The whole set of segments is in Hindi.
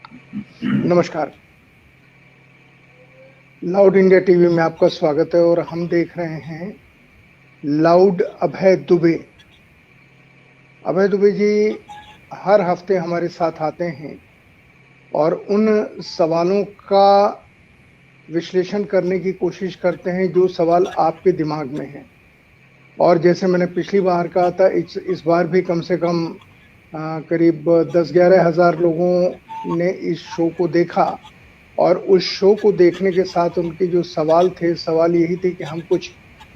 नमस्कार। लाउड इंडिया टीवी में आपका स्वागत है और हम देख रहे हैं लाउड अभय दुबे। अभय दुबे जी हर हफ्ते हमारे साथ आते हैं और उन सवालों का विश्लेषण करने की कोशिश करते हैं जो सवाल आपके दिमाग में हैं। और जैसे मैंने पिछली बार कहा था, इस बार भी कम से कम करीब 10-11 हज़ार लोगों ने इस शो को देखा और उस शो को देखने के साथ उनके जो सवाल यही थे कि हम कुछ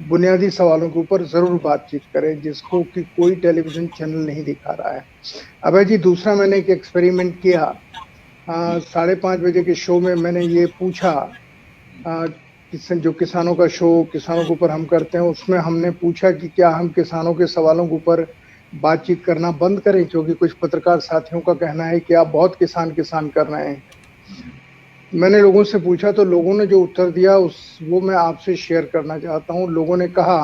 बुनियादी सवालों के ऊपर ज़रूर बातचीत करें, जिसको कि कोई टेलीविज़न चैनल नहीं दिखा रहा है। अभय जी, दूसरा मैंने एक एक्सपेरिमेंट किया। जी 5:30 बजे के शो में मैंने ये पूछा, जो किसानों का शो किसानों के ऊपर हम करते हैं, उसमें हमने पूछा कि क्या हम किसानों के सवालों के ऊपर बातचीत करना बंद करें, क्योंकि कुछ पत्रकार साथियों का कहना है कि आप बहुत किसान कर रहे हैं। मैंने लोगों से पूछा तो लोगों ने जो उत्तर दिया वो मैं आपसे शेयर करना चाहता हूँ। लोगों ने कहा,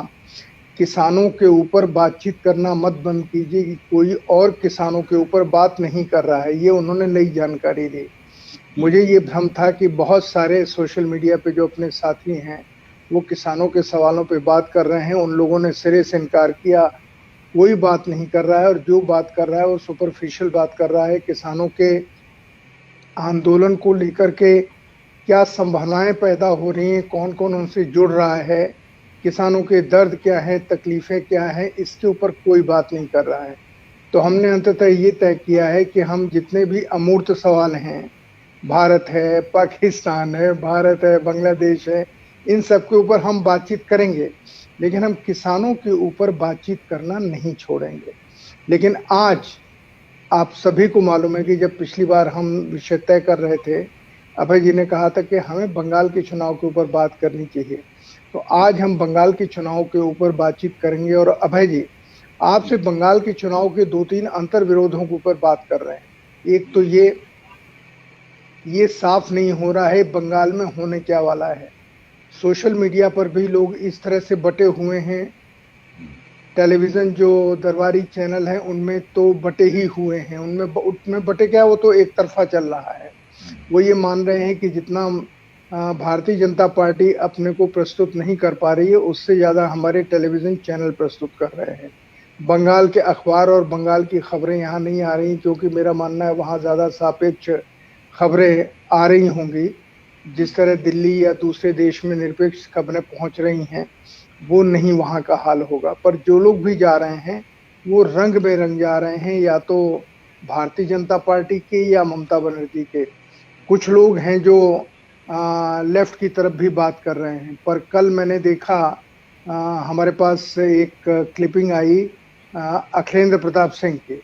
किसानों के ऊपर बातचीत करना मत बंद कीजिए कि कोई और किसानों के ऊपर बात नहीं कर रहा है। ये उन्होंने नई जानकारी दी। जी मुझे ये भ्रम था कि बहुत सारे सोशल मीडिया पे जो अपने साथी हैं, वो किसानों के सवालों पे बात कर रहे हैं। उन लोगों ने सिरे से इनकार किया, कोई बात नहीं कर रहा है और जो बात कर रहा है वो सुपरफिशियल बात कर रहा है। किसानों के आंदोलन को लेकर के क्या संभावनाएं पैदा हो रही हैं, कौन कौन उनसे जुड़ रहा है, किसानों के दर्द क्या है, तकलीफें क्या है, इसके ऊपर कोई बात नहीं कर रहा है। तो हमने अंततः ये तय किया है कि हम जितने भी अमूर्त सवाल हैं, भारत है, पाकिस्तान है, भारत है, बांग्लादेश है, इन सब के ऊपर हम बातचीत करेंगे, लेकिन हम किसानों के ऊपर बातचीत करना नहीं छोड़ेंगे। लेकिन आज आप सभी को मालूम है कि जब पिछली बार हम विषय तय कर रहे थे, अभय जी ने कहा था कि हमें बंगाल के चुनाव के ऊपर बात करनी चाहिए। तो आज हम बंगाल के चुनाव के ऊपर बातचीत करेंगे और अभय जी, आपसे बंगाल के चुनाव के 2-3 अंतर विरोधों के ऊपर बात कर रहे हैं। एक तो ये साफ नहीं हो रहा है बंगाल में होने क्या वाला है। सोशल मीडिया पर भी लोग इस तरह से बटे हुए हैं। टेलीविजन जो दरबारी चैनल है उनमें तो बटे ही हुए हैं। उनमें बटे क्या, वो तो एक तरफा चल रहा है। वो ये मान रहे हैं कि जितना भारतीय जनता पार्टी अपने को प्रस्तुत नहीं कर पा रही है, उससे ज्यादा हमारे टेलीविजन चैनल प्रस्तुत कर रहे हैं। बंगाल के अखबार और बंगाल की खबरें यहाँ नहीं आ रही, क्योंकि मेरा मानना है वहां ज्यादा सापेक्ष खबरें आ रही होंगी। जिस तरह दिल्ली या दूसरे देश में निरपेक्ष खबरें पहुंच रही हैं, वो नहीं वहां का हाल होगा। पर जो लोग भी जा रहे हैं, वो रंग बेरंग जा रहे हैं, या तो भारतीय जनता पार्टी के या ममता बनर्जी के। कुछ लोग हैं जो लेफ्ट की तरफ भी बात कर रहे हैं। पर कल मैंने देखा, हमारे पास एक क्लिपिंग आई अखिलेंद्र प्रताप सिंह की।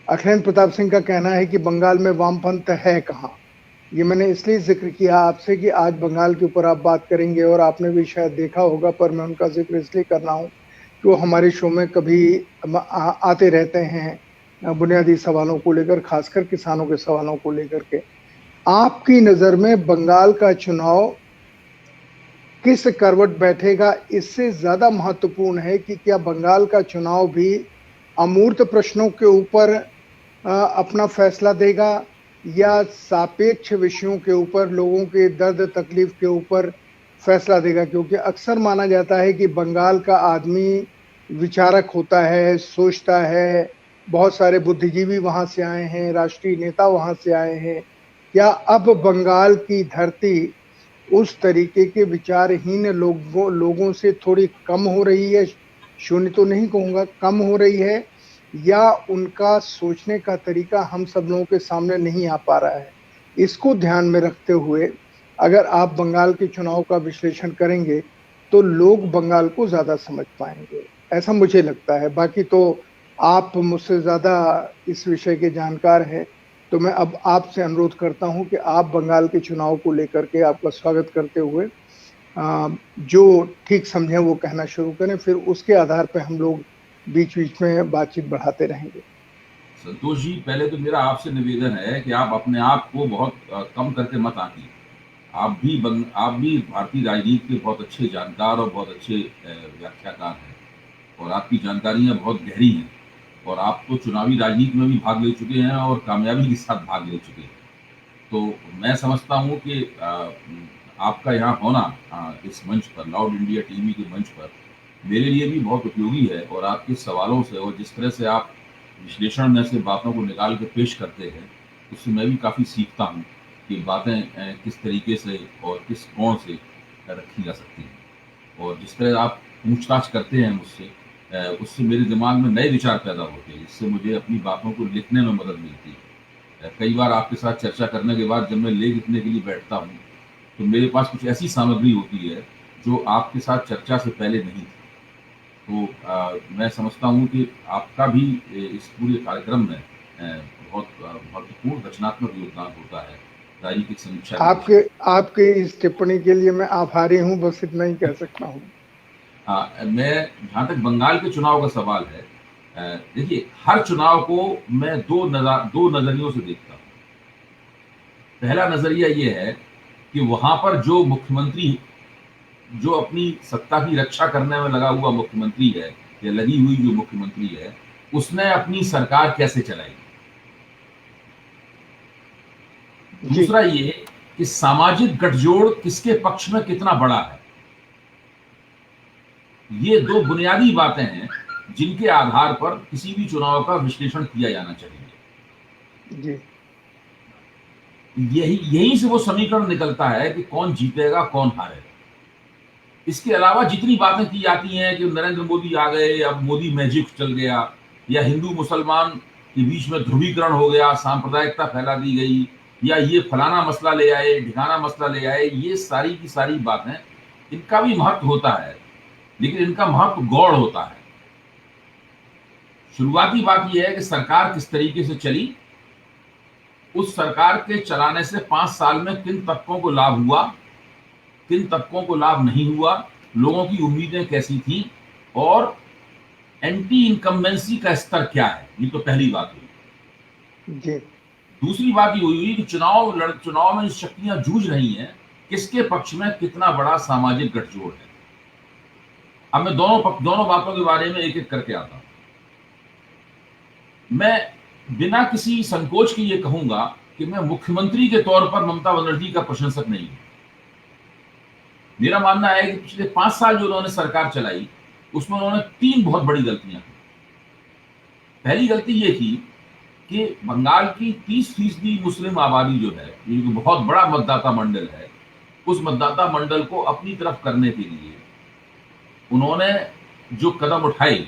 अखिलेंद्र प्रताप सिंह का कहना है कि बंगाल में वामपंथ है कहाँ। ये मैंने इसलिए जिक्र किया आपसे कि आज बंगाल के ऊपर आप बात करेंगे और आपने भी शायद देखा होगा, पर मैं उनका जिक्र इसलिए कर रहा हूँ कि वो हमारे शो में कभी आते रहते हैं बुनियादी सवालों को लेकर, खासकर किसानों के सवालों को लेकर के। आपकी नजर में बंगाल का चुनाव किस करवट बैठेगा, इससे ज्यादा महत्वपूर्ण है कि क्या बंगाल का चुनाव भी अमूर्त प्रश्नों के ऊपर अपना फैसला देगा, या सापेक्ष विषयों के ऊपर, लोगों के दर्द तकलीफ के ऊपर फैसला देगा। क्योंकि अक्सर माना जाता है कि बंगाल का आदमी विचारक होता है, सोचता है। बहुत सारे बुद्धिजीवी वहां से आए हैं, राष्ट्रीय नेता वहां से आए हैं। क्या अब बंगाल की धरती उस तरीके के विचारहीन लोगों से थोड़ी कम हो रही है? शून्य तो नहीं कहूंगा, कम हो रही है, या उनका सोचने का तरीका हम सब लोगों के सामने नहीं आ पा रहा है? इसको ध्यान में रखते हुए अगर आप बंगाल के चुनाव का विश्लेषण करेंगे तो लोग बंगाल को ज्यादा समझ पाएंगे, ऐसा मुझे लगता है। बाकी तो आप मुझसे ज्यादा इस विषय के जानकार हैं, तो मैं अब आपसे अनुरोध करता हूं कि आप बंगाल के चुनाव को लेकर के, आपका स्वागत करते हुए जो ठीक समझे वो कहना शुरू करें, फिर उसके आधार पर हम लोग बीच बीच में बातचीत बढ़ाते रहेंगे। संतोष जी, पहले तो मेरा आपसे निवेदन है कि आप अपने आप को बहुत कम करके मत आंकिए। आप भी भारतीय राजनीति के बहुत अच्छे जानकार और बहुत अच्छे व्याख्याकार हैं, और आपकी जानकारियां बहुत गहरी हैं, और आप तो चुनावी राजनीति में भी भाग ले चुके हैं और कामयाबी के साथ भाग ले चुके हैं। तो मैं समझता हूँ कि आपका यहाँ होना इस मंच पर, लाउड इंडिया टीवी के मंच पर, मेरे लिए भी बहुत उपयोगी है। और आपके सवालों से और जिस तरह से आप विश्लेषण में से बातों को निकाल के पेश करते हैं, उससे मैं भी काफ़ी सीखता हूँ कि बातें किस तरीके से और किस कोण से रखी जा सकती हैं। और जिस तरह आप पूछताछ करते हैं मुझसे, उससे मेरे दिमाग में नए विचार पैदा होते हैं, जिससे मुझे अपनी बातों को लिखने में मदद मिलती है। कई बार आपके साथ चर्चा करने के बाद जब मैं लेख लिखने के लिए बैठता हूँ, तो मेरे पास कुछ ऐसी सामग्री होती है जो आपके साथ चर्चा से पहले नहीं थी। तो मैं समझता हूँ कि आपका भी इस पूरे कार्यक्रम में बहुत महत्वपूर्ण रचनात्मक योगदान होता है राजनीतिक समीक्षा। आपके इस टिप्पणी के लिए मैं आभारी हूँ, बस इतना ही कह सकता हूँ। मैं, जहाँ तक बंगाल के चुनाव का सवाल है, देखिए, हर चुनाव को मैं दो नजरियों से देखता हूँ। पहला नजरिया ये है कि वहां पर जो मुख्यमंत्री, जो अपनी सत्ता की रक्षा करने में लगा हुआ मुख्यमंत्री है या लगी हुई जो मुख्यमंत्री है, उसने अपनी सरकार कैसे चलाई। दूसरा ये कि सामाजिक गठजोड़ किसके पक्ष में कितना बड़ा है। ये दो बुनियादी बातें हैं जिनके आधार पर किसी भी चुनाव का विश्लेषण किया जाना चाहिए। जी। यहीं से वो समीकरण निकलता है कि कौन जीतेगा, कौन हारेगा। इसके अलावा जितनी बातें की जाती हैं कि नरेंद्र मोदी आ गए, अब मोदी मैजिक चल गया, या हिंदू मुसलमान के बीच में ध्रुवीकरण हो गया, सांप्रदायिकता फैला दी गई, या ये फलाना मसला ले आए, ढिकाना मसला ले आए, ये सारी की सारी बातें, इनका भी महत्व होता है, लेकिन इनका महत्व गौड़ होता है। शुरुआती बात यह है कि सरकार किस तरीके से चली, उस सरकार के चलाने से 5 साल में किन तबकों को लाभ हुआ, किन तबकों को लाभ नहीं हुआ, लोगों की उम्मीदें कैसी थी, और एंटी इनकम्बेंसी का स्तर क्या है। ये तो पहली बात हुई। जी। दूसरी बात ये हुई कि चुनाव में शक्तियां जूझ रही हैं, किसके पक्ष में कितना बड़ा सामाजिक गठजोड़ है। अब मैं दोनों बातों के बारे में एक एक करके आता हूं। मैं बिना किसी संकोच के ये कहूंगा कि मैं मुख्यमंत्री के तौर पर ममता बनर्जी का प्रशंसक नहीं हूं। मेरा मानना है कि पिछले 5 साल जो उन्होंने सरकार चलाई, उसमें उन्होंने 3 बहुत बड़ी गलतियां की। पहली गलती ये की कि बंगाल की 30% मुस्लिम आबादी जो है, ये बहुत बड़ा मतदाता मंडल है, उस मतदाता मंडल को अपनी तरफ करने के लिए उन्होंने जो कदम उठाए,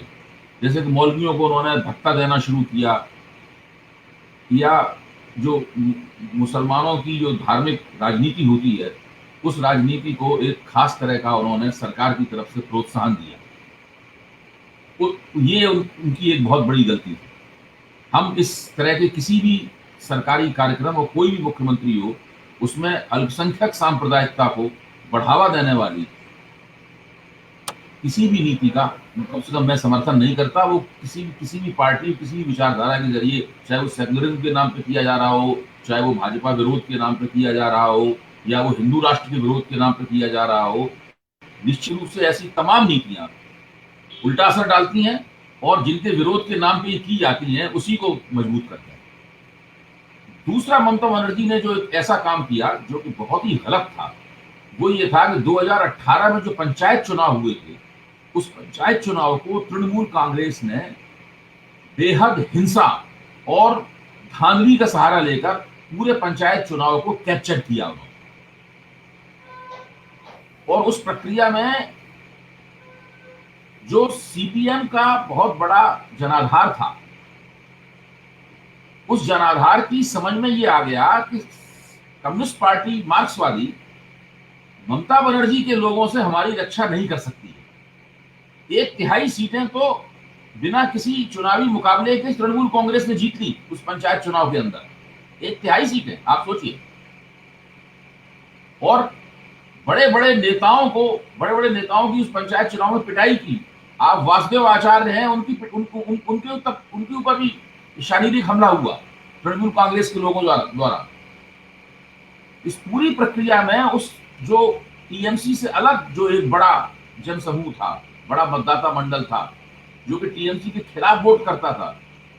जैसे कि मौलवियों को उन्होंने धक्का देना शुरू किया, या जो मुसलमानों की जो धार्मिक राजनीति होती है, उस राजनीति को एक खास तरह का उन्होंने सरकार की तरफ से प्रोत्साहन दिया। ये उनकी एक बहुत बड़ी गलती थी। हम इस तरह के किसी भी सरकारी कार्यक्रम और कोई भी मुख्यमंत्री हो, उसमें अल्पसंख्यक सांप्रदायिकता को बढ़ावा देने वाली किसी भी नीति का कम से कम मैं समर्थन नहीं करता। वो किसी भी पार्टी, किसी भी विचारधारा के जरिए, चाहे वो सेकुलरिज्म के नाम पे किया जा रहा हो, चाहे वो भाजपा विरोध के नाम पे किया जा रहा हो, या वो हिंदू राष्ट्र के विरोध के नाम पे किया जा रहा हो, निश्चित रूप से ऐसी तमाम नीतियां उल्टा असर डालती हैं, और जिनके विरोध के नाम पे ये की जाती हैं, उसी को मजबूत करते हैं। दूसरा, ममता बनर्जी ने जो एक ऐसा काम किया जो कि बहुत ही गलत था, वो ये था कि 2018 में जो पंचायत चुनाव हुए थे, उस पंचायत चुनाव को तृणमूल कांग्रेस ने बेहद हिंसा और धांधली का सहारा लेकर पूरे पंचायत चुनाव को कैप्चर किया उन्होंने। और उस प्रक्रिया में जो सीपीएम का बहुत बड़ा जनाधार था, उस जनाधार की समझ में ये आ गया कि कम्युनिस्ट पार्टी, मार्क्सवादी, ममता बनर्जी के लोगों से हमारी रक्षा नहीं कर सकती है। 1/3 सीटें तो बिना किसी चुनावी मुकाबले के तृणमूल कांग्रेस ने जीत ली उस पंचायत चुनाव के अंदर। 1/3 सीटें, आप सोचिए। और बड़े बड़े नेताओं की उस पंचायत चुनाव में पिटाई की। आप वासुदेव आचार्य हैं, उनके ऊपर भी शारीरिक हमला हुआ तृणमूल कांग्रेस के लोगों द्वारा। इस पूरी प्रक्रिया में उस जो टीएमसी से अलग जो एक बड़ा जनसमूह था, बड़ा मतदाता मंडल था, जो कि टीएमसी के खिलाफ वोट करता था,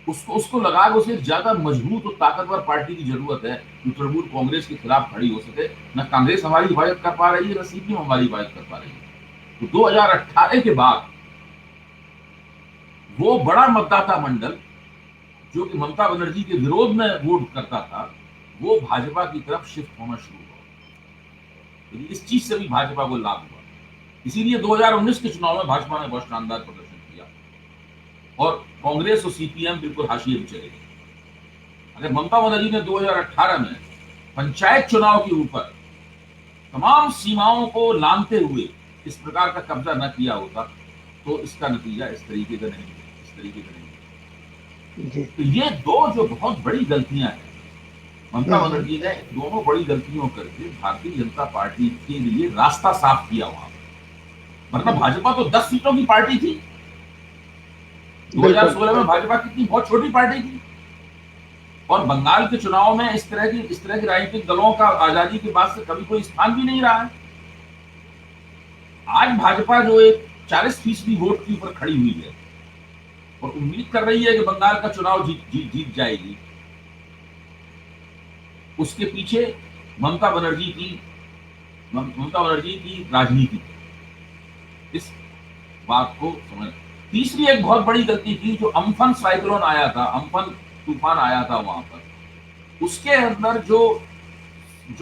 उसको उसको लगा कि उसे ज्यादा मजबूत और ताकतवर पार्टी की जरूरत है जो तृणमूल कांग्रेस के खिलाफ खड़ी हो सके। न कांग्रेस हमारी हिफाजत कर पा रही है, न सीपीएम हमारी हिफाजत कर पा रही है। तो 2018 के बाद वो बड़ा मतदाता मंडल जो कि ममता बनर्जी के विरोध में वोट करता था, वो भाजपा की तरफ शिफ्ट होना शुरू हुआ। इस चीज से भी भाजपा को लाभ हुआ। इसीलिए 2019 के चुनाव में भाजपा ने बहुत शानदार प्रदर्शन किया और कांग्रेस और सीपीएम बिल्कुल हाशिए में चले गए। अगर ममता बनर्जी ने 2018 में पंचायत चुनाव के ऊपर तमाम सीमाओं को लांघते हुए इस प्रकार का कब्जा न किया होता तो इसका नतीजा इस तरीके का नहीं है। तो ये दो जो बहुत बड़ी गलतियां हैं, ममता बनर्जी ने दोनों बड़ी गलतियों करके भारतीय जनता पार्टी के लिए रास्ता साफ किया वहां। मतलब भाजपा तो 10 सीटों की पार्टी थी। 2016 में भाजपा कितनी बहुत छोटी पार्टी थी और बंगाल के चुनाव में इस तरह की राजनीतिक दलों का आजादी के बाद से कभी कोई स्थान भी नहीं रहा है। आज भाजपा जो एक 40% वोट के ऊपर खड़ी हुई है और उम्मीद कर रही है कि बंगाल का चुनाव जीत जाएगी, उसके पीछे ममता बनर्जी की राजनीति, इस बात को समझ। तीसरी एक बहुत बड़ी गलती थी जो अम्फन साइक्लोन आया था, अम्फन तूफान आया था वहां पर, उसके अंदर जो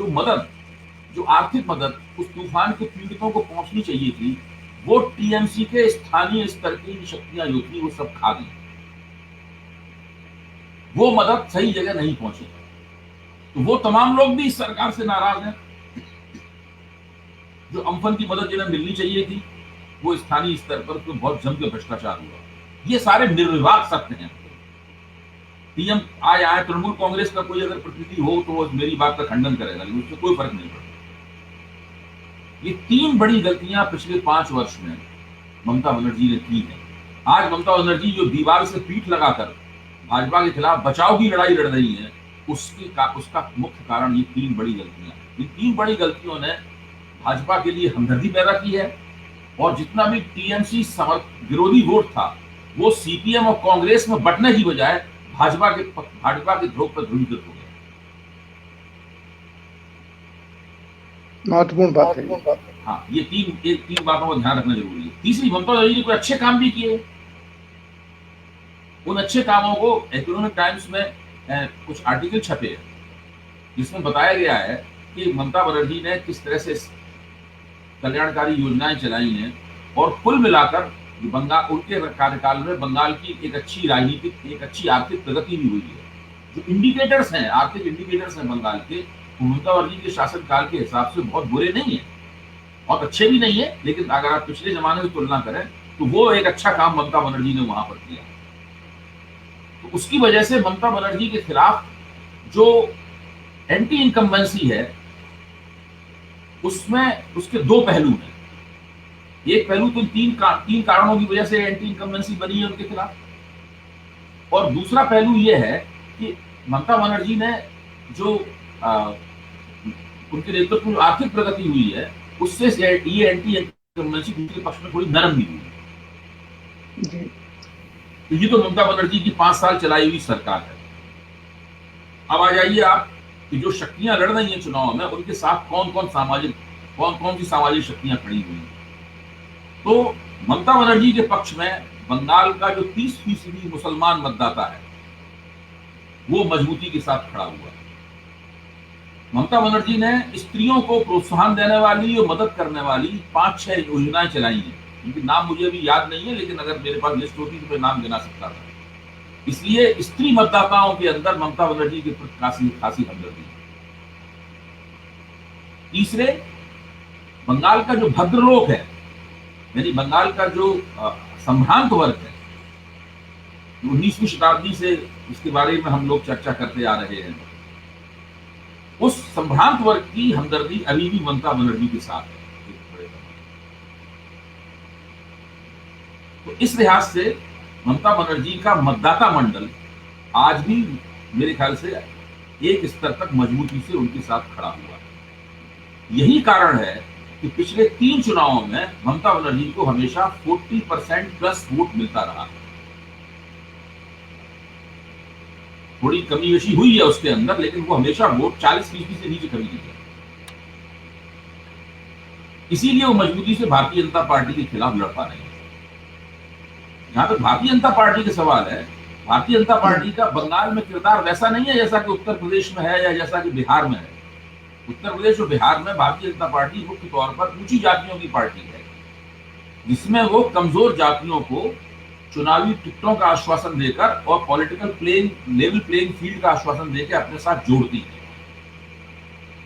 मदद, जो आर्थिक मदद उस तूफान के पीड़ितों को पहुंचनी चाहिए थी, वो टीएमसी के स्थानीय स्तर की शक्तियां जो थी वो सब खा गई। वो मदद सही जगह नहीं पहुंची। तो वो तमाम लोग भी इस सरकार से नाराज हैं। जो अम्फन की मदद जिन्हें मिलनी चाहिए थी वो स्थानीय स्तर पर तो बहुत जम के भ्रष्टाचार हुआ। ये सारे निर्विवाद सत्य हैं। पीएम आए तृणमूल कांग्रेस का कोई अगर प्रतिनिधि हो तो वो मेरी बात का खंडन करेगा, लेकिन उससे कोई फर्क नहीं पड़ता। ये 3 बड़ी गलतियां पिछले 5 वर्ष में ममता बनर्जी ने की है। आज ममता बनर्जी जो दीवार से पीठ लगाकर भाजपा के खिलाफ बचाव की लड़ाई लड़ रही है, उसका मुख्य कारण ये 3 बड़ी गलतियां हैं। इन 3 बड़ी गलतियों ने भाजपा के लिए हमदर्दी पैदा की है और जितना भी टीएमसी विरोधी वोट था वो सीपीएम और कांग्रेस में बंटने की बजाय भाजपा के ध्रुव पर ध्रुवीकृत हो गया। महत्वपूर्ण बात है। हाँ, ये तीन बातों का ध्यान रखना जरूरी है। तीसरी, ममता बनर्जी ने कोई अच्छे काम भी किए। उन अच्छे कामों को इकोनॉमिक टाइम्स में कुछ आर्टिकल छपे हैं जिसमें बताया गया है कि ममता बनर्जी ने किस तरह से कल्याणकारी योजनाएं चलाई हैं और कुल मिलाकर बंगाल उनके कार्यकाल में बंगाल की एक अच्छी आर्थिक प्रगति भी हुई है। जो इंडिकेटर्स हैं, आर्थिक इंडिकेटर्स हैं बंगाल के, ममता बनर्जी के शासनकाल के हिसाब से बहुत बुरे नहीं है, बहुत अच्छे भी नहीं है, लेकिन अगर आप पिछले जमाने से तुलना करें तो वो एक अच्छा काम ममता बनर्जी ने वहां पर किया। तो उसकी वजह से ममता बनर्जी के खिलाफ जो एंटी इनकम्बेंसी है उसमें उसके 2 पहलू हैं। एक पहलू तो 3 कारणों की वजह से एंटी इनकम्बेंसी बनी है उनके खिलाफ, और दूसरा पहलू यह है कि ममता बनर्जी ने जो उनके नेतृत्व में आर्थिक प्रगति हुई है उससे ये एंटी इनकम्बेंसी दूसरे पक्ष में थोड़ी नरम भी हुई है। तो ये तो ममता बनर्जी की 5 साल चलाई हुई सरकार है। अब आ जाइए आप कि जो शक्तियां लड़ रही हैं चुनाव में उनके साथ कौन कौन सी सामाजिक शक्तियां खड़ी हुई हैं। तो ममता बनर्जी के पक्ष में बंगाल का जो 30% मुसलमान मतदाता है वो मजबूती के साथ खड़ा हुआ। ममता बनर्जी ने स्त्रियों को प्रोत्साहन देने वाली और मदद करने वाली 5-6 योजनाएं चलाई हैं। उनके नाम मुझे अभी याद नहीं है, लेकिन अगर मेरे पास लिस्ट होती तो मैं नाम गिना सकता था। इसलिए स्त्री मतदाताओं के अंदर ममता बनर्जी के प्रति खासी हमदर्दी है। तीसरे, बंगाल का जो भद्रलोक है, यानी बंगाल का जो संभ्रांत वर्ग है, 19वीं शताब्दी से इसके बारे में हम लोग चर्चा करते आ रहे हैं, उस संभ्रांत वर्ग की हमदर्दी अभी भी ममता बनर्जी के साथ है। तो इस लिहाज से ममता बनर्जी का मतदाता मंडल आज भी मेरे ख्याल से एक स्तर तक मजबूती से उनके साथ खड़ा हुआ है। यही कारण है कि पिछले 3 चुनावों में ममता बनर्जी को हमेशा 40% प्लस वोट मिलता रहा। थोड़ी कमी बेशी हुई है उसके अंदर, लेकिन वो हमेशा वोट 40% से नीचे कभी नहीं गया। इसीलिए वो मजबूती से भारतीय जनता पार्टी के खिलाफ लड़ पा रहे हैं। जहां तक भारतीय जनता पार्टी का सवाल है, भारतीय जनता पार्टी का बंगाल में किरदार वैसा नहीं है जैसा कि उत्तर प्रदेश में है या जैसा कि बिहार में है। उत्तर प्रदेश और बिहार में भारतीय जनता पार्टी मुख्य तौर पर ऊंची जातियों की पार्टी है, जिसमें वो कमजोर जातियों को चुनावी टिकटों का आश्वासन देकर और पॉलिटिकल लेवल प्लेइंग फील्ड का आश्वासन देकर अपने साथ जोड़ती है।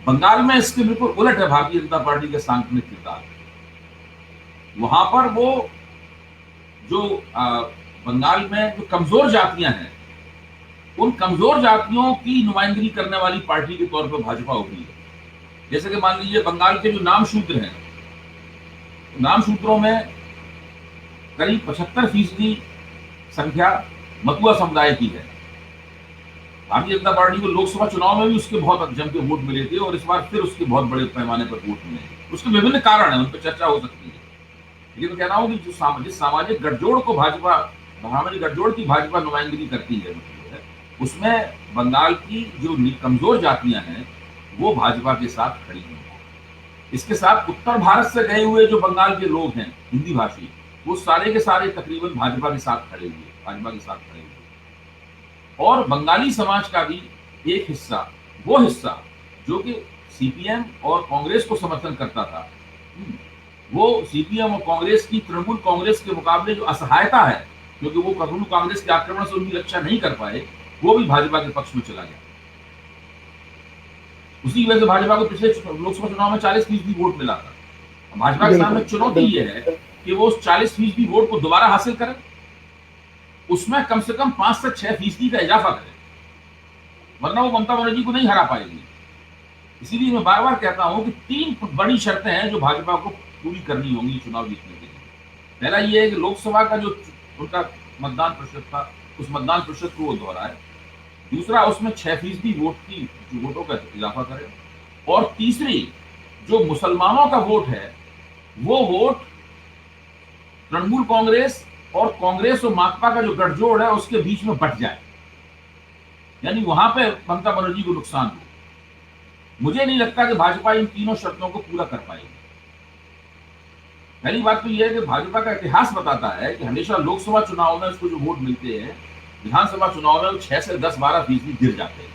बंगाल में इसके बिल्कुल उलट है भारतीय जनता पार्टी के सांगठनिक किरदार। वहां पर वो जो बंगाल में जो कमजोर जातियां हैं, उन कमजोर जातियों की नुमाइंदगी करने वाली पार्टी के तौर पर भाजपा उभरी है। जैसे कि मान लीजिए बंगाल के जो नाम शूद्र हैं, नाम शूद्रों में करीब 75% संख्या मतुआ समुदाय की है। भारतीय जनता पार्टी को लोकसभा चुनाव में भी उसके बहुत जम के वोट मिले थे और इस बार फिर उसके बहुत बड़े पैमाने पर वोट मिले। उसके विभिन्न कारण हैं, उन पर चर्चा हो सकती है। ये तो कह रहा हूं कि जिस सामाजिक गठजोड़ को भाजपा, महामनी गठजोड़ की भाजपा नुमाइंदगी करती है, उसमें बंगाल की जो कमजोर जातियां हैं वो भाजपा के साथ खड़ी हैं। इसके साथ उत्तर भारत से गए हुए जो बंगाल के लोग हैं हिंदी भाषी, वो सारे के सारे तकरीबन भाजपा के साथ खड़े हुए। और बंगाली समाज का भी एक हिस्सा, वो हिस्सा जो कि सीपीएम और कांग्रेस को समर्थन करता था, वो सीपीएम और कांग्रेस की तृणमूल कांग्रेस के मुकाबले जो असहायता है, क्योंकि वो तृणमूल कांग्रेस के आक्रमण से उनकी रक्षा नहीं कर पाए, वो भी भाजपा के पक्ष में चला गया। उसी वजह से भाजपा को पिछले लोकसभा चुनाव में 40% वोट मिला था। भाजपा के सामने चुनौती ये है कि वो उस 40% वोट को दोबारा हासिल करें, उसमें कम से कम 5 से 6% का इजाफा करें, वरना वो ममता बनर्जी को नहीं हरा पाएगी। इसीलिए मैं बार बार कहता हूं कि 3 बड़ी शर्तें हैं जो भाजपा को पूरी करनी होंगी चुनाव जीतने के लिए। पहला ये है कि लोकसभा का जो उनका मतदान प्रतिशत था, उस मतदान प्रतिशत को वो दोहराए। दूसरा, उसमें 6% वोटों का इजाफा करें। और तीसरी, जो मुसलमानों का वोट है, वो वोट तृणमूल कांग्रेस और माकपा का जो गठजोड़ है उसके बीच में बट जाए, यानी वहां पे ममता बनर्जी को नुकसान हो। मुझे नहीं लगता कि भाजपा इन तीनों शर्तों को पूरा कर पाएगी। पहली बात तो यह है कि भाजपा का इतिहास बताता है कि हमेशा लोकसभा चुनाव में उसको जो वोट मिलते हैं, विधानसभा चुनाव में 6 से 10-12% गिर जाते हैं।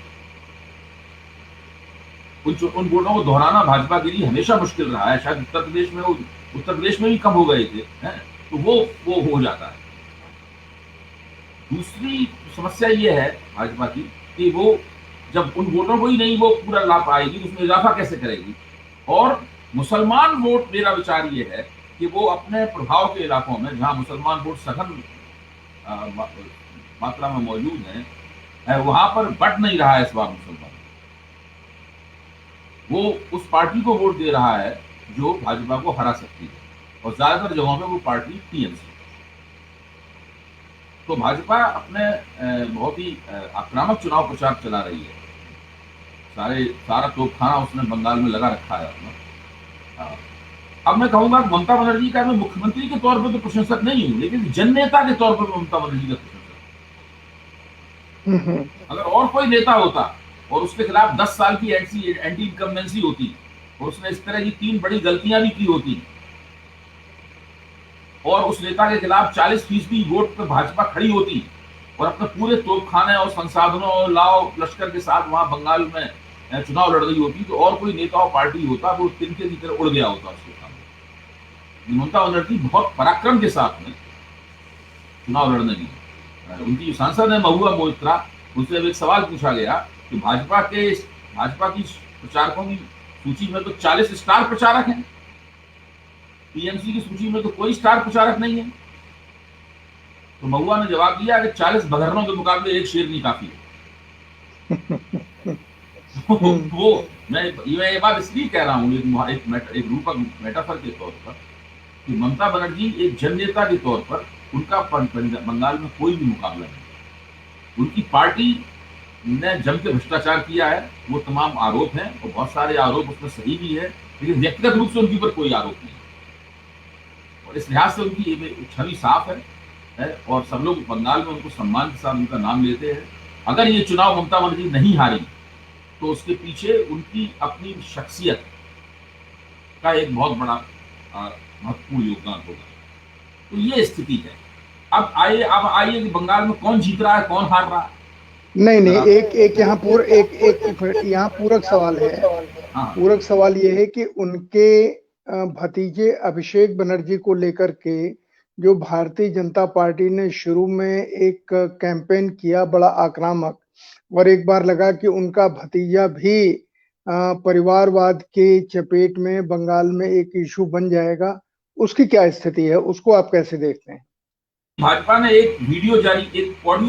उन वोटों को दोहराना भाजपा के लिए हमेशा मुश्किल रहा है। शायद उत्तर प्रदेश में भी कम हो गए थे, तो वो हो जाता है। दूसरी समस्या ये है भाजपा की कि वो जब उन वोटों को ही नहीं वो पूरा ला पाएगी तो उसमें इजाफा कैसे करेगी। और मुसलमान वोट, मेरा विचार ये है कि वो अपने प्रभाव के इलाकों में जहां मुसलमान वोट सघन मात्रा में मौजूद है, वहां पर बट नहीं रहा है इस बार मुसलमान। वो उस पार्टी को वोट दे रहा है जो भाजपा को हरा सकती है, और ज्यादातर जगहों पे वो पार्टी टीएमसी। तो भाजपा अपने बहुत ही आक्रामक चुनाव प्रचार चला रही है। सारा तोपखाना उसने बंगाल में लगा रखा है अपना। अब मैं कहूंगा ममता बनर्जी का मैं मुख्यमंत्री के तौर पर तो प्रशंसक नहीं हूं, लेकिन जननेता के तौर पर ममता बनर्जी का प्रशंसक। अगर और कोई नेता होता और उसके खिलाफ 10 साल की एंटी इनकम्बेंसी होती और उसने इस तरह की 3 बड़ी गलतियां भी की होती, और उस नेता के खिलाफ 40% वोट पर भाजपा खड़ी होती और अपने पूरे तोपखाने और संसाधनों और लाव लश्कर के साथ वहां बंगाल में चुनाव लड़ रही होती, तो और कोई नेता और पार्टी होता वो तिनके की तरह उड़ गया होता उसके सामने। ममता बनर्जी बहुत पराक्रम के साथ में चुनाव लड़ने की। उनकी सांसद है महुआ मोइत्रा, उनसे एक सवाल पूछा गया कि भाजपा की प्रचारकों की सूची में तो 40 स्टार प्रचारक हैं, टीएमसी की सूची में तो कोई स्टार प्रचारक नहीं है। तो महुआ ने जवाब दिया कि 40 बघरनों के मुकाबले एक शेरनी काफी है। वो मैं ये बात इसलिए कह रहा हूं एक रूपक मेटाफर के तौर पर कि ममता बनर्जी एक जननेता के तौर पर उनका बंगाल में कोई भी मुकाबला नहीं। उनकी पार्टी ने जम के भ्रष्टाचार किया है, वो तमाम आरोप हैं और बहुत सारे आरोप उसमें सही भी है, लेकिन व्यक्तिगत रूप से उनके ऊपर कोई आरोप नहीं। और इस लिहाज से उनकी छवि साफ है और सब लोग बंगाल में उनको सम्मान के साथ उनका नाम लेते हैं। अगर ये चुनाव ममता बनर्जी नहीं हारी तो उसके पीछे उनकी अपनी शख्सियत का एक बहुत बड़ा महत्वपूर्ण योगदान होगा। तो ये स्थिति है। अब आइए कि बंगाल में कौन जीत रहा है, कौन हार रहा है। नहीं नहीं, अगर आप एक एक यहाँ पूर एक मिनट, यहाँ पूरक सवाल है। हाँ पूरक सवाल ये है कि उनके भतीजे अभिषेक बनर्जी को लेकर के जो भारतीय जनता पार्टी ने शुरू में एक कैंपेन किया बड़ा आक्रामक, और एक बार लगा कि उनका भतीजा भी परिवारवाद के चपेट में बंगाल में एक इशू बन जाएगा, उसकी क्या स्थिति है, उसको आप कैसे देखते हैं? भाजपा ने एक ऑडियो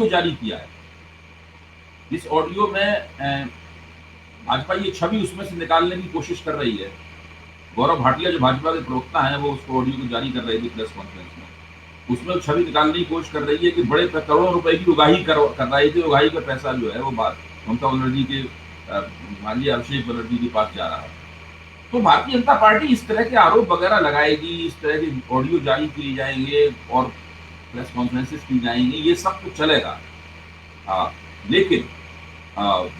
जारी किया है। इस ऑडियो में भाजपा ये छवि उसमें से निकालने की कोशिश कर रही है। गौरव भाटिया जो भाजपा के प्रवक्ता हैं वो उसको ऑडियो को जारी कर रहे थे प्रेस कॉन्फ्रेंस में। उसमें छवि निकालने की कोशिश कर रही है कि बड़े करोड़ों रुपए की उगाही कर रही थी। उगाही का पैसा जो है वो ममता बनर्जी के माननीय अभिषेक बनर्जी के पास जा रहा है। तो भारतीय जनता पार्टी इस तरह के आरोप वगैरह लगाएगी, इस तरह के ऑडियो जारी किए जाएंगे और प्रेस कॉन्फ्रेंसेस की जाएंगी, ये सब कुछ चलेगा। लेकिन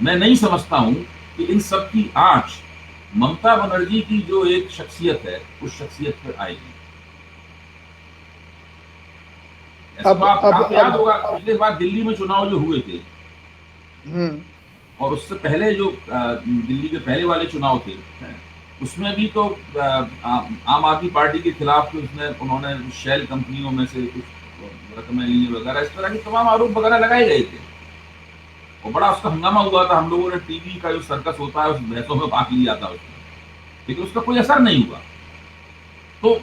मैं नहीं समझता हूं कि इन सब की आंच ममता बनर्जी की जो एक शख्सियत है उस शख्सियत पर आएगी। अब याद होगा पिछले बार दिल्ली में चुनाव जो हुए थे और उससे पहले जो दिल्ली के पहले वाले चुनाव थे उसमें भी तो आम आदमी पार्टी के खिलाफ तो उन्होंने शेल कंपनियों में से कुछ रकमें ली वगैरह, इस तरह के तमाम आरोप वगैरह लगाए गए थे और बड़ा उसका हंगामा हुआ था। हम लोगों ने टीवी का जो सर्कस होता है उस बहसों में भाग लिया था उसमें, लेकिन उसका कोई असर नहीं हुआ। तो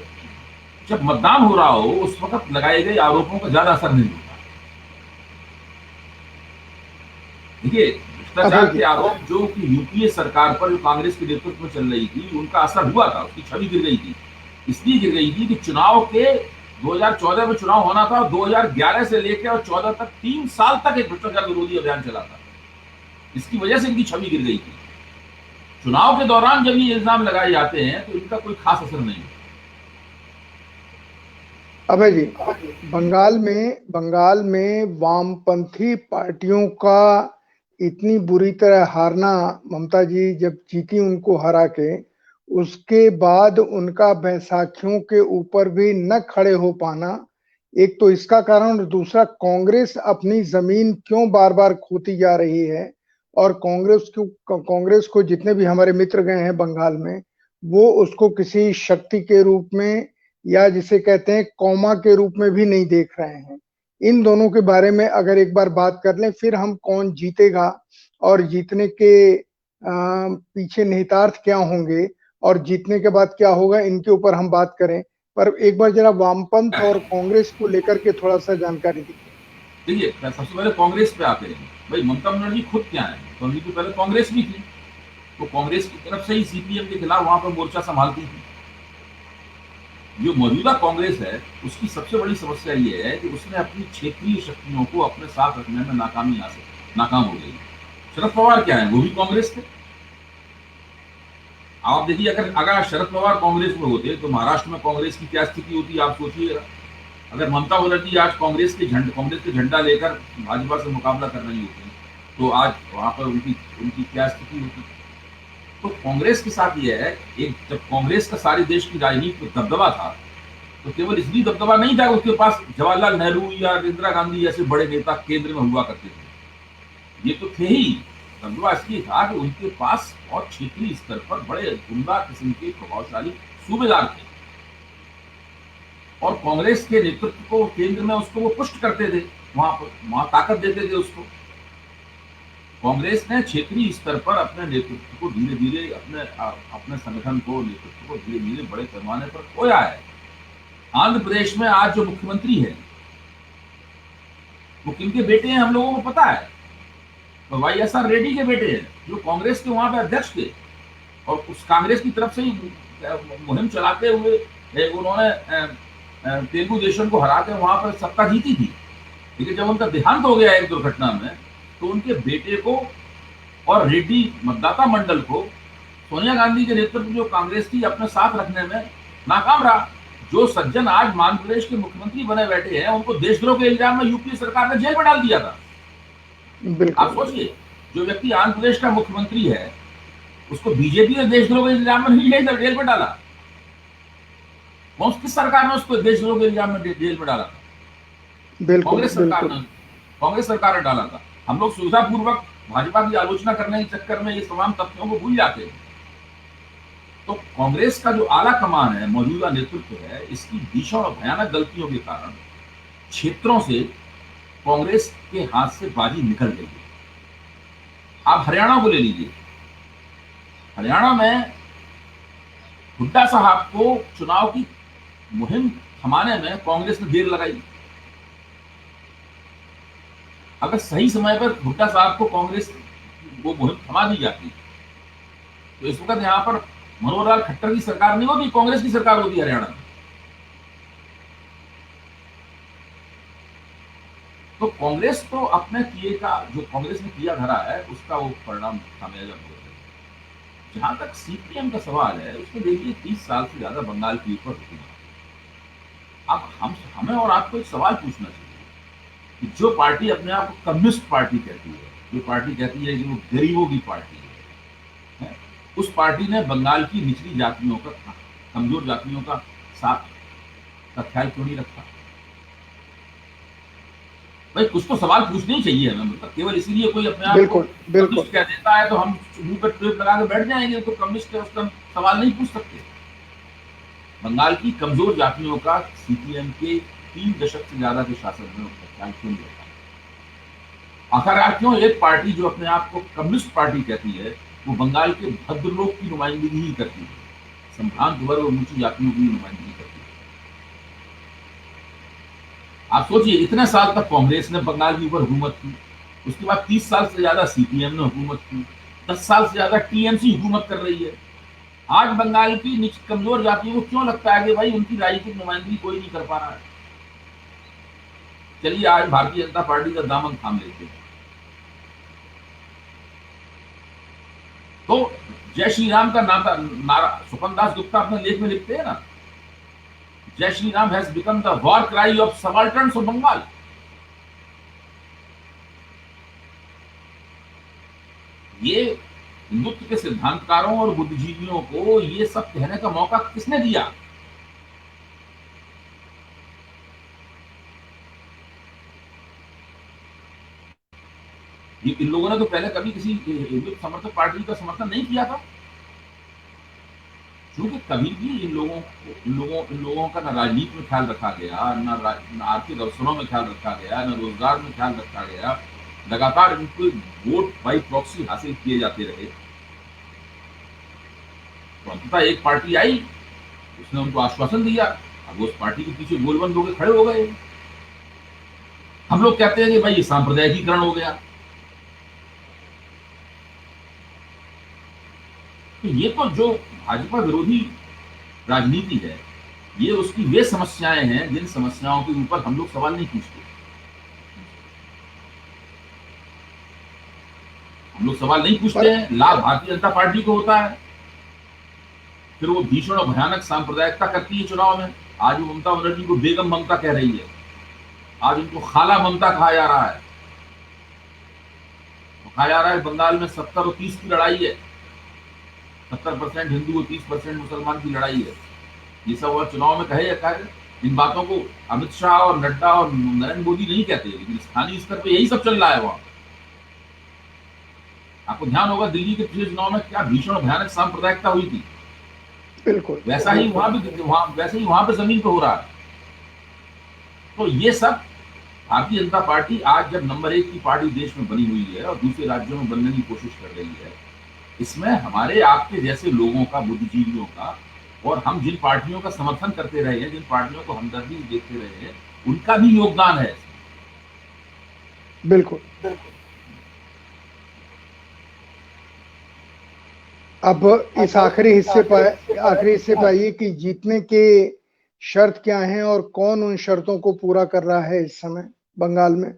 जब मतदान हो रहा हो उस वक्त लगाए गए आरोपों का ज्यादा असर नहीं होता। देखिए भ्रष्टाचार के आरोप जो कि यूपीए सरकार पर जो कांग्रेस के नेतृत्व में चल रही थी उनका असर हुआ था, उसकी छवि गिर गई थी। इसलिए गिर गई थी कि चुनाव के 2014 में चुनाव होना था और 2011 से लेकर और 14 तक 3 साल तक एक भ्रष्टाचार विरोधी अभियान चला था। इसकी वजह से इनकी छवि गिर गई थी। चुनाव के दौरान जब ये इल्जाम लगाए जाते हैं तो इनका कोई खास असर नहीं है। अभय जी, बंगाल में वामपंथी पार्टियों का इतनी बुरी तरह हारना, ममता जी जब जीती उनको हरा के, उसके बाद उनका बैसाखियों के ऊपर भी न खड़े हो पाना, एक तो इसका कारण, और दूसरा कांग्रेस अपनी जमीन क्यों बार बार खोती जा रही है। और कांग्रेस को जितने भी हमारे मित्र गए हैं बंगाल में, वो उसको किसी शक्ति के रूप में या जिसे कहते हैं कौमा के रूप में भी नहीं देख रहे हैं। इन दोनों के बारे में अगर एक बार बात कर लें, फिर हम कौन जीतेगा और जीतने के पीछे निहितार्थ क्या होंगे और जीतने के बाद क्या होगा, इनके ऊपर हम बात करें। पर एक बार जरा वामपंथ और कांग्रेस को लेकर के थोड़ा सा जानकारी दीजिए। देखिए सबसे पहले कांग्रेस पे आते हैं। भाई ममता बनर्जी खुद क्या है, तो पहले कांग्रेस भी थी, तो कांग्रेस की तरफ से ही सीपीएम के खिलाफ वहां पर मोर्चा संभालती थी। जो मौजूदा कांग्रेस है उसकी सबसे बड़ी समस्या ये है कि उसने अपनी क्षेत्रीय शक्तियों को अपने साथ रखने में नाकाम हो गई। शरद पवार क्या है, वो भी कांग्रेस थे। आप देखिए अगर शरद पवार कांग्रेस में होते तो महाराष्ट्र में कांग्रेस की क्या स्थिति होती आप सोचिएगा। अगर ममता बनर्जी आज कांग्रेस के झंडा लेकर भाजपा से मुकाबला कर रही होती तो आज वहां पर उनकी क्या स्थिति होती। तो कांग्रेस के साथ ये है, जब कांग्रेस का सारे देश की राजनीति पर दबदबा था तो केवल इसलिए दबदबा नहीं था, उसके पास जवाहरलाल नेहरू या इंदिरा गांधी जैसे बड़े नेता केंद्र में हुआ करते थे। ये तो थे ही। दबदबा इसलिए था कि उनके पास और क्षेत्रीय स्तर पर बड़े उम्दा किस्म के प्रभावशाली सूबेदार थे और कांग्रेस के नेतृत्व को केंद्र में उसको वो पुष्ट करते थे, वहां ताकत देते थे उसको। कांग्रेस ने क्षेत्रीय स्तर पर अपने नेतृत्व को धीरे धीरे अपने संगठन को नेतृत्व को धीरे धीरे बड़े पैमाने पर खोया है। आंध्र प्रदेश में आज जो मुख्यमंत्री है वो किनके बेटे हैं हम लोगों को पता है, तो वाईएसआर रेड्डी के बेटे हैं जो कांग्रेस के वहां पर अध्यक्ष थे और उस कांग्रेस की तरफ से ही मुहिम चलाते हुए उन्होंने तेलुगु देशम को हरा कर वहां पर सत्ता जीती थी। लेकिन जब उनका देहांत हो गया एक दुर्घटना में तो उनके बेटे को और रेड्डी मतदाता मंडल को सोनिया गांधी के नेतृत्व जो कांग्रेस थी अपने साथ रखने में नाकाम रहा। जो सज्जन आज मध्य प्रदेश के मुख्यमंत्री बने बैठे हैं उनको देशद्रोह के इल्जाम में यूपीए सरकार ने जेल में डाल दिया था। बिल्कुल। आप सोचिए, जो व्यक्ति आंध्र प्रदेश का मुख्यमंत्री है, उसको बीजेपी ने देशद्रोह के इल्जाम में नहीं जेल में डाला। कौन किस सरकार ने उसको देशद्रोह के इल्जाम में जेल में डाला था? बिल्कुल। कांग्रेस सरकार बिल्कुल। ने, कांग्रेस सरकार ने डाला था। हम लोग सुविधापूर्वक भाजपा की आलोचना करने के चक्कर में ये तमाम तथ्यों को भूल जाते हैं। तो कांग्रेस का जो आला कमान है, मौजूदा नेतृत्व है, इसकी भीषण और भयानक गलतियों के कारण क्षेत्रों से कांग्रेस के हाथ से बाजी निकल गई है। आप हरियाणा को ले लीजिए। हरियाणा में हुड्डा साहब को चुनाव की मुहिम थमाने में कांग्रेस ने देर लगाई। अगर सही समय पर हुड्डा साहब को कांग्रेस वो मुहिम थमा दी जाती तो इस वक्त यहां पर मनोहर लाल खट्टर की सरकार नहीं होती, कांग्रेस की सरकार होती हरियाणा में। तो कांग्रेस तो अपने किए का, जो कांग्रेस ने किया धरा है, उसका वो परिणाम खामियाजा भुगत रही है। जहां तक सीपीएम का सवाल है, उसमें देखिए 30 साल से ज्यादा बंगाल की ऊपर हुकूमत। अब हमें और आपको एक सवाल पूछना चाहिए कि जो पार्टी अपने आप को कम्युनिस्ट पार्टी कहती है, जो पार्टी कहती है कि वो गरीबों की पार्टी है, उस पार्टी ने बंगाल की निचली जातियों का, कमजोर जातियों का साथ का ख्याल क्यों नहीं रखा? भाई कुछ तो सवाल पूछने ही चाहिए हमें। मतलब केवल इसीलिए कोई अपने आप को कम्युनिस्ट कह देता है तो हम मुंह पर टेप लगा के बैठ जाएंगे तो कम्युनिस्ट है, उसका सवाल नहीं पूछ सकते। बंगाल की कमजोर जातियों का सीपीएम के 3 दशक से ज्यादा के शासन में उसका ख्याल क्यों नहीं रखा? आखिरकार क्यों एक पार्टी जो अपने आप को कम्युनिस्ट पार्टी कहती है, वो बंगाल के भद्रलोक की नुमाइंदगी ही करती है, संभ्रांत वर्ग और ऊंची जातियों की नुमाइंदगी करती है? आप सोचिए, इतने साल तक कांग्रेस ने बंगाल के ऊपर हुकूमत की, उसके बाद 30 साल से ज्यादा सीपीएम ने हुकूमत की, 10 साल से ज्यादा टीएमसी हुकूमत कर रही है। आज बंगाल की कमजोर जातियों को क्यों लगता है कि भाई उनकी राजनीतिक नुमाइंदगी कोई नहीं कर पा रहा है? चलिए आज भारतीय जनता पार्टी का दामन थाम लेते हैं। तो जय श्री राम का नारा सुपन दास गुप्ता अपने लेख में लिखते हैं ना, Jai Shri Ram has become the war cry of subalterns of Bengal. ये हिंदुत्व के सिद्धांतकारों और बुद्धिजीवियों को ये सब कहने का मौका किसने दिया? इन लोगों ने तो पहले कभी किसी हिंदुत्व समर्थक पार्टी का समर्थन नहीं किया था, क्योंकि कभी भी इन लोगों का न राजनीति में ख्याल रखा गया, न आर्थिक अवसरों में ख्याल रखा गया, न रोजगार में ख्याल रखा गया। लगातार इनको वोट बाई प्रॉक्सी हासिल किए जाते रहे। तो अंततः एक पार्टी आई, उसने उनको आश्वासन दिया, अब उस पार्टी के पीछे गोलबंद होकर खड़े हो गए। हम लोग कहते हैं कि भाई ये सांप्रदायिकीकरण हो गया। तो ये तो जो भाजपा विरोधी राजनीति है, ये उसकी वे समस्याएं हैं जिन समस्याओं के ऊपर हम लोग सवाल नहीं पूछते। हम लोग सवाल नहीं पूछते हैं। लाभ भारतीय जनता पार्टी को होता है, फिर वो भीषण और भयानक सांप्रदायिकता करती है चुनाव में। आज वो ममता बनर्जी को बेगम ममता कह रही है, आज उनको खाला ममता कहा जा रहा है। कहा जा रहा है बंगाल में 70 और 30 की लड़ाई है, 70% हिंदू और 30% मुसलमान की लड़ाई है। ये सब और चुनाव में कहे या कहे, इन बातों को अमित शाह और नड्डा और नरेंद्र मोदी नहीं कहते, लेकिन स्थानीय स्तर पे यही सब चल रहा है। वहां आपको ध्यान होगा दिल्ली के पिछले चुनाव में क्या भीषण भयानक सांप्रदायिकता हुई थी। बिल्कुल वैसा ही वहां पे जमीन पे हो रहा है। तो ये सब भारतीय जनता पार्टी आज जब नंबर 1 की पार्टी देश में बनी हुई है और दूसरे राज्यों में बनने की कोशिश कर रही है, इसमें हमारे आपके जैसे लोगों का, बुद्धिजीवियों का, और हम जिन पार्टियों का समर्थन करते रहे हैं, जिन पार्टियों को हमदर्दी देखते रहे हैं, उनका भी योगदान है। बिल्कुल। अब इस आखिरी हिस्से पर आइए कि जीतने के शर्त क्या हैं और कौन उन शर्तों को पूरा कर रहा है इस समय बंगाल में।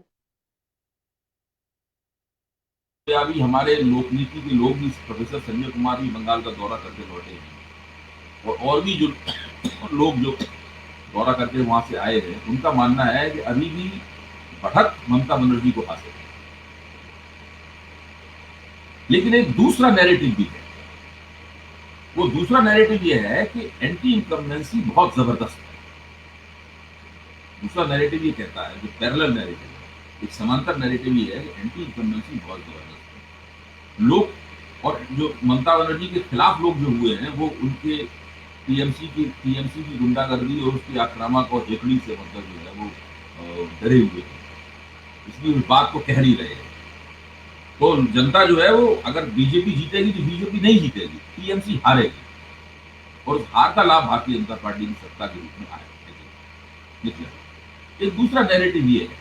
अभी हमारे लोकनीति के लोग भी, प्रोफेसर संजय कुमार भी बंगाल का दौरा करके लौटे हैं, और भी जो लोग जो दौरा करके वहां से आए हैं, उनका मानना है कि अभी भी बढ़त ममता बनर्जी को हासिल है। लेकिन एक दूसरा नैरेटिव भी है। वो दूसरा नैरेटिव ये है कि एंटी इनकम्बेंसी बहुत जबरदस्त है। दूसरा नैरेटिव ये कहता है, जो पैरेलल नैरेटिव है, एक समांतर नैरेटिव ये है कि एंटी इनकम्बेंसी बहुत जबरदस्त है। लोग, और जो ममता बनर्जी के खिलाफ लोग जो हुए हैं, वो उनके टीएमसी की गुंडागर्दी और उसकी आक्रामक और हेकड़ी से मतलब जो है वो डरे हुए हैं, इसलिए उस बात को कह नहीं रहे हैं। तो जनता जो है वो, अगर बीजेपी जीतेगी तो बीजेपी नहीं जीतेगी, टीएमसी हारेगी, और उस हार का लाभ भारतीय जनता पार्टी की सत्ता के रूप में आएगा। एक दूसरा नैरेटिव ये है,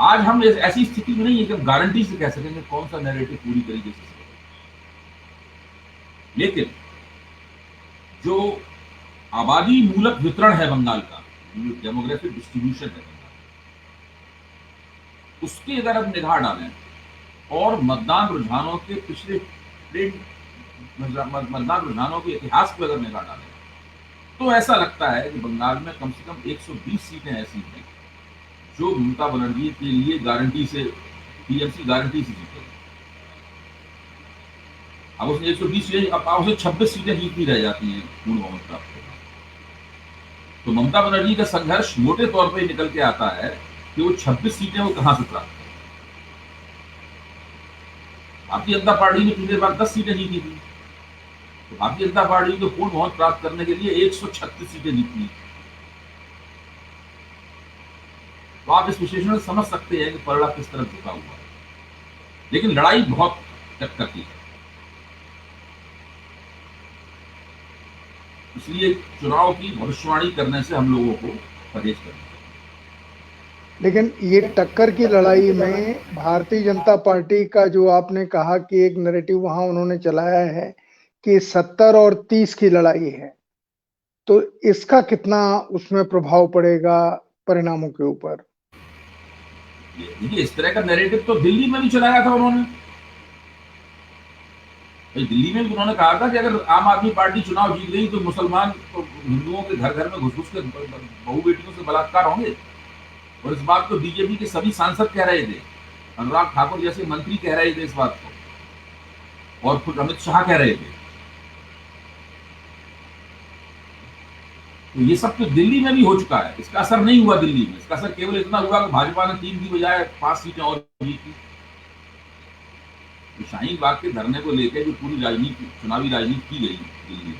आज हम ऐसी स्थिति में नहीं है कि हम गारंटी से कह सकेंगे कौन सा नैरेटिव पूरी तरीके से सही है, लेकिन जो आबादी मूलक वितरण है बंगाल का, जो डेमोग्राफिक डिस्ट्रीब्यूशन है बंगाल, उसकी अगर हम निगाह डालें और मतदान रुझानों के पिछले मतदान रुझानों के इतिहास पर अगर निगाह डालें, तो ऐसा लगता है कि बंगाल में कम से कम 120 सीटें ऐसी हैं जो ममता बनर्जी के लिए गारंटी से, टीएमसी गारंटी से जीतेगी। अब उसने 120 सीटें, अब उसे 26 सीटें जीतनी रह जाती हैं पूर्ण बहुमत प्राप्त करना। तो ममता बनर्जी का संघर्ष मोटे तौर पर निकल के आता है कि वो 26 सीटें वो कहां से प्राप्त करें। भारतीय जनता पार्टी ने पिछले बार 10 सीटें जीती थी, तो भारतीय जनता पार्टी को पूर्ण बहुमत प्राप्त करने के लिए 136 सीटें जीतनी। तो आप इस विश्लेषण से समझ सकते हैं कि पलड़ा किस तरफ झुका हुआ है, लेकिन लड़ाई बहुत टक्कर की है। इसलिए चुनाव की भविष्यवाणी करने से हम लोगों को परहेज करना चाहिए। लेकिन ये टक्कर की लड़ाई में भारतीय जनता पार्टी का जो आपने कहा कि एक नैरेटिव वहां उन्होंने चलाया है कि 70 और 30 की लड़ाई है, तो इसका कितना उसमें प्रभाव पड़ेगा परिणामों के ऊपर? देखिए, इस तरह का नैरेटिव तो दिल्ली में भी चलाया था उन्होंने। दिल्ली में भी उन्होंने कहा था कि अगर आम आदमी पार्टी चुनाव जीत गई तो मुसलमान तो हिंदुओं के घर घर में घुस घुस के बहू बेटियों से बलात्कार होंगे, और इस बात को बीजेपी के सभी सांसद कह रहे थे, अनुराग ठाकुर जैसे मंत्री कह रहे थे इस बात को, और खुद अमित शाह कह रहे थे। तो ये सब तो दिल्ली में भी हो चुका है, इसका असर नहीं हुआ दिल्ली में। इसका असर केवल इतना हुआ कि भाजपा ने 3 की बजाय 5 सीटें और जीती। तो शाहीन बाग के धरने को लेकर जो पूरी राजनीति, चुनावी राजनीति की गई दिल्ली में,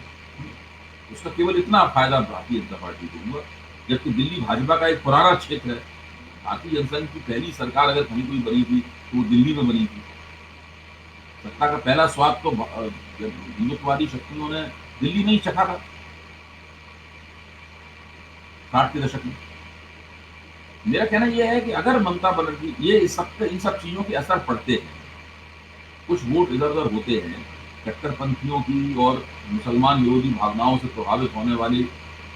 उसका केवल इतना फायदा भारतीय जनता पार्टी को हुआ, जबकि दिल्ली भाजपा का एक पुराना क्षेत्र है। भारतीय जनता की पहली सरकार अगर कहीं कोई बनी थी तो वो दिल्ली में बनी थी। सत्ता का पहला स्वाद तो हिंदुत्ववादी शक्तियों ने दिल्ली में ही चखा था 60 के दशक में। मेरा कहना यह है कि अगर ममता बनर्जी, ये इन सब चीजों के असर पड़ते हैं, कुछ वोट इधर उधर होते हैं, कट्टरपंथियों की और मुसलमान विरोधी भावनाओं से प्रभावित होने वाले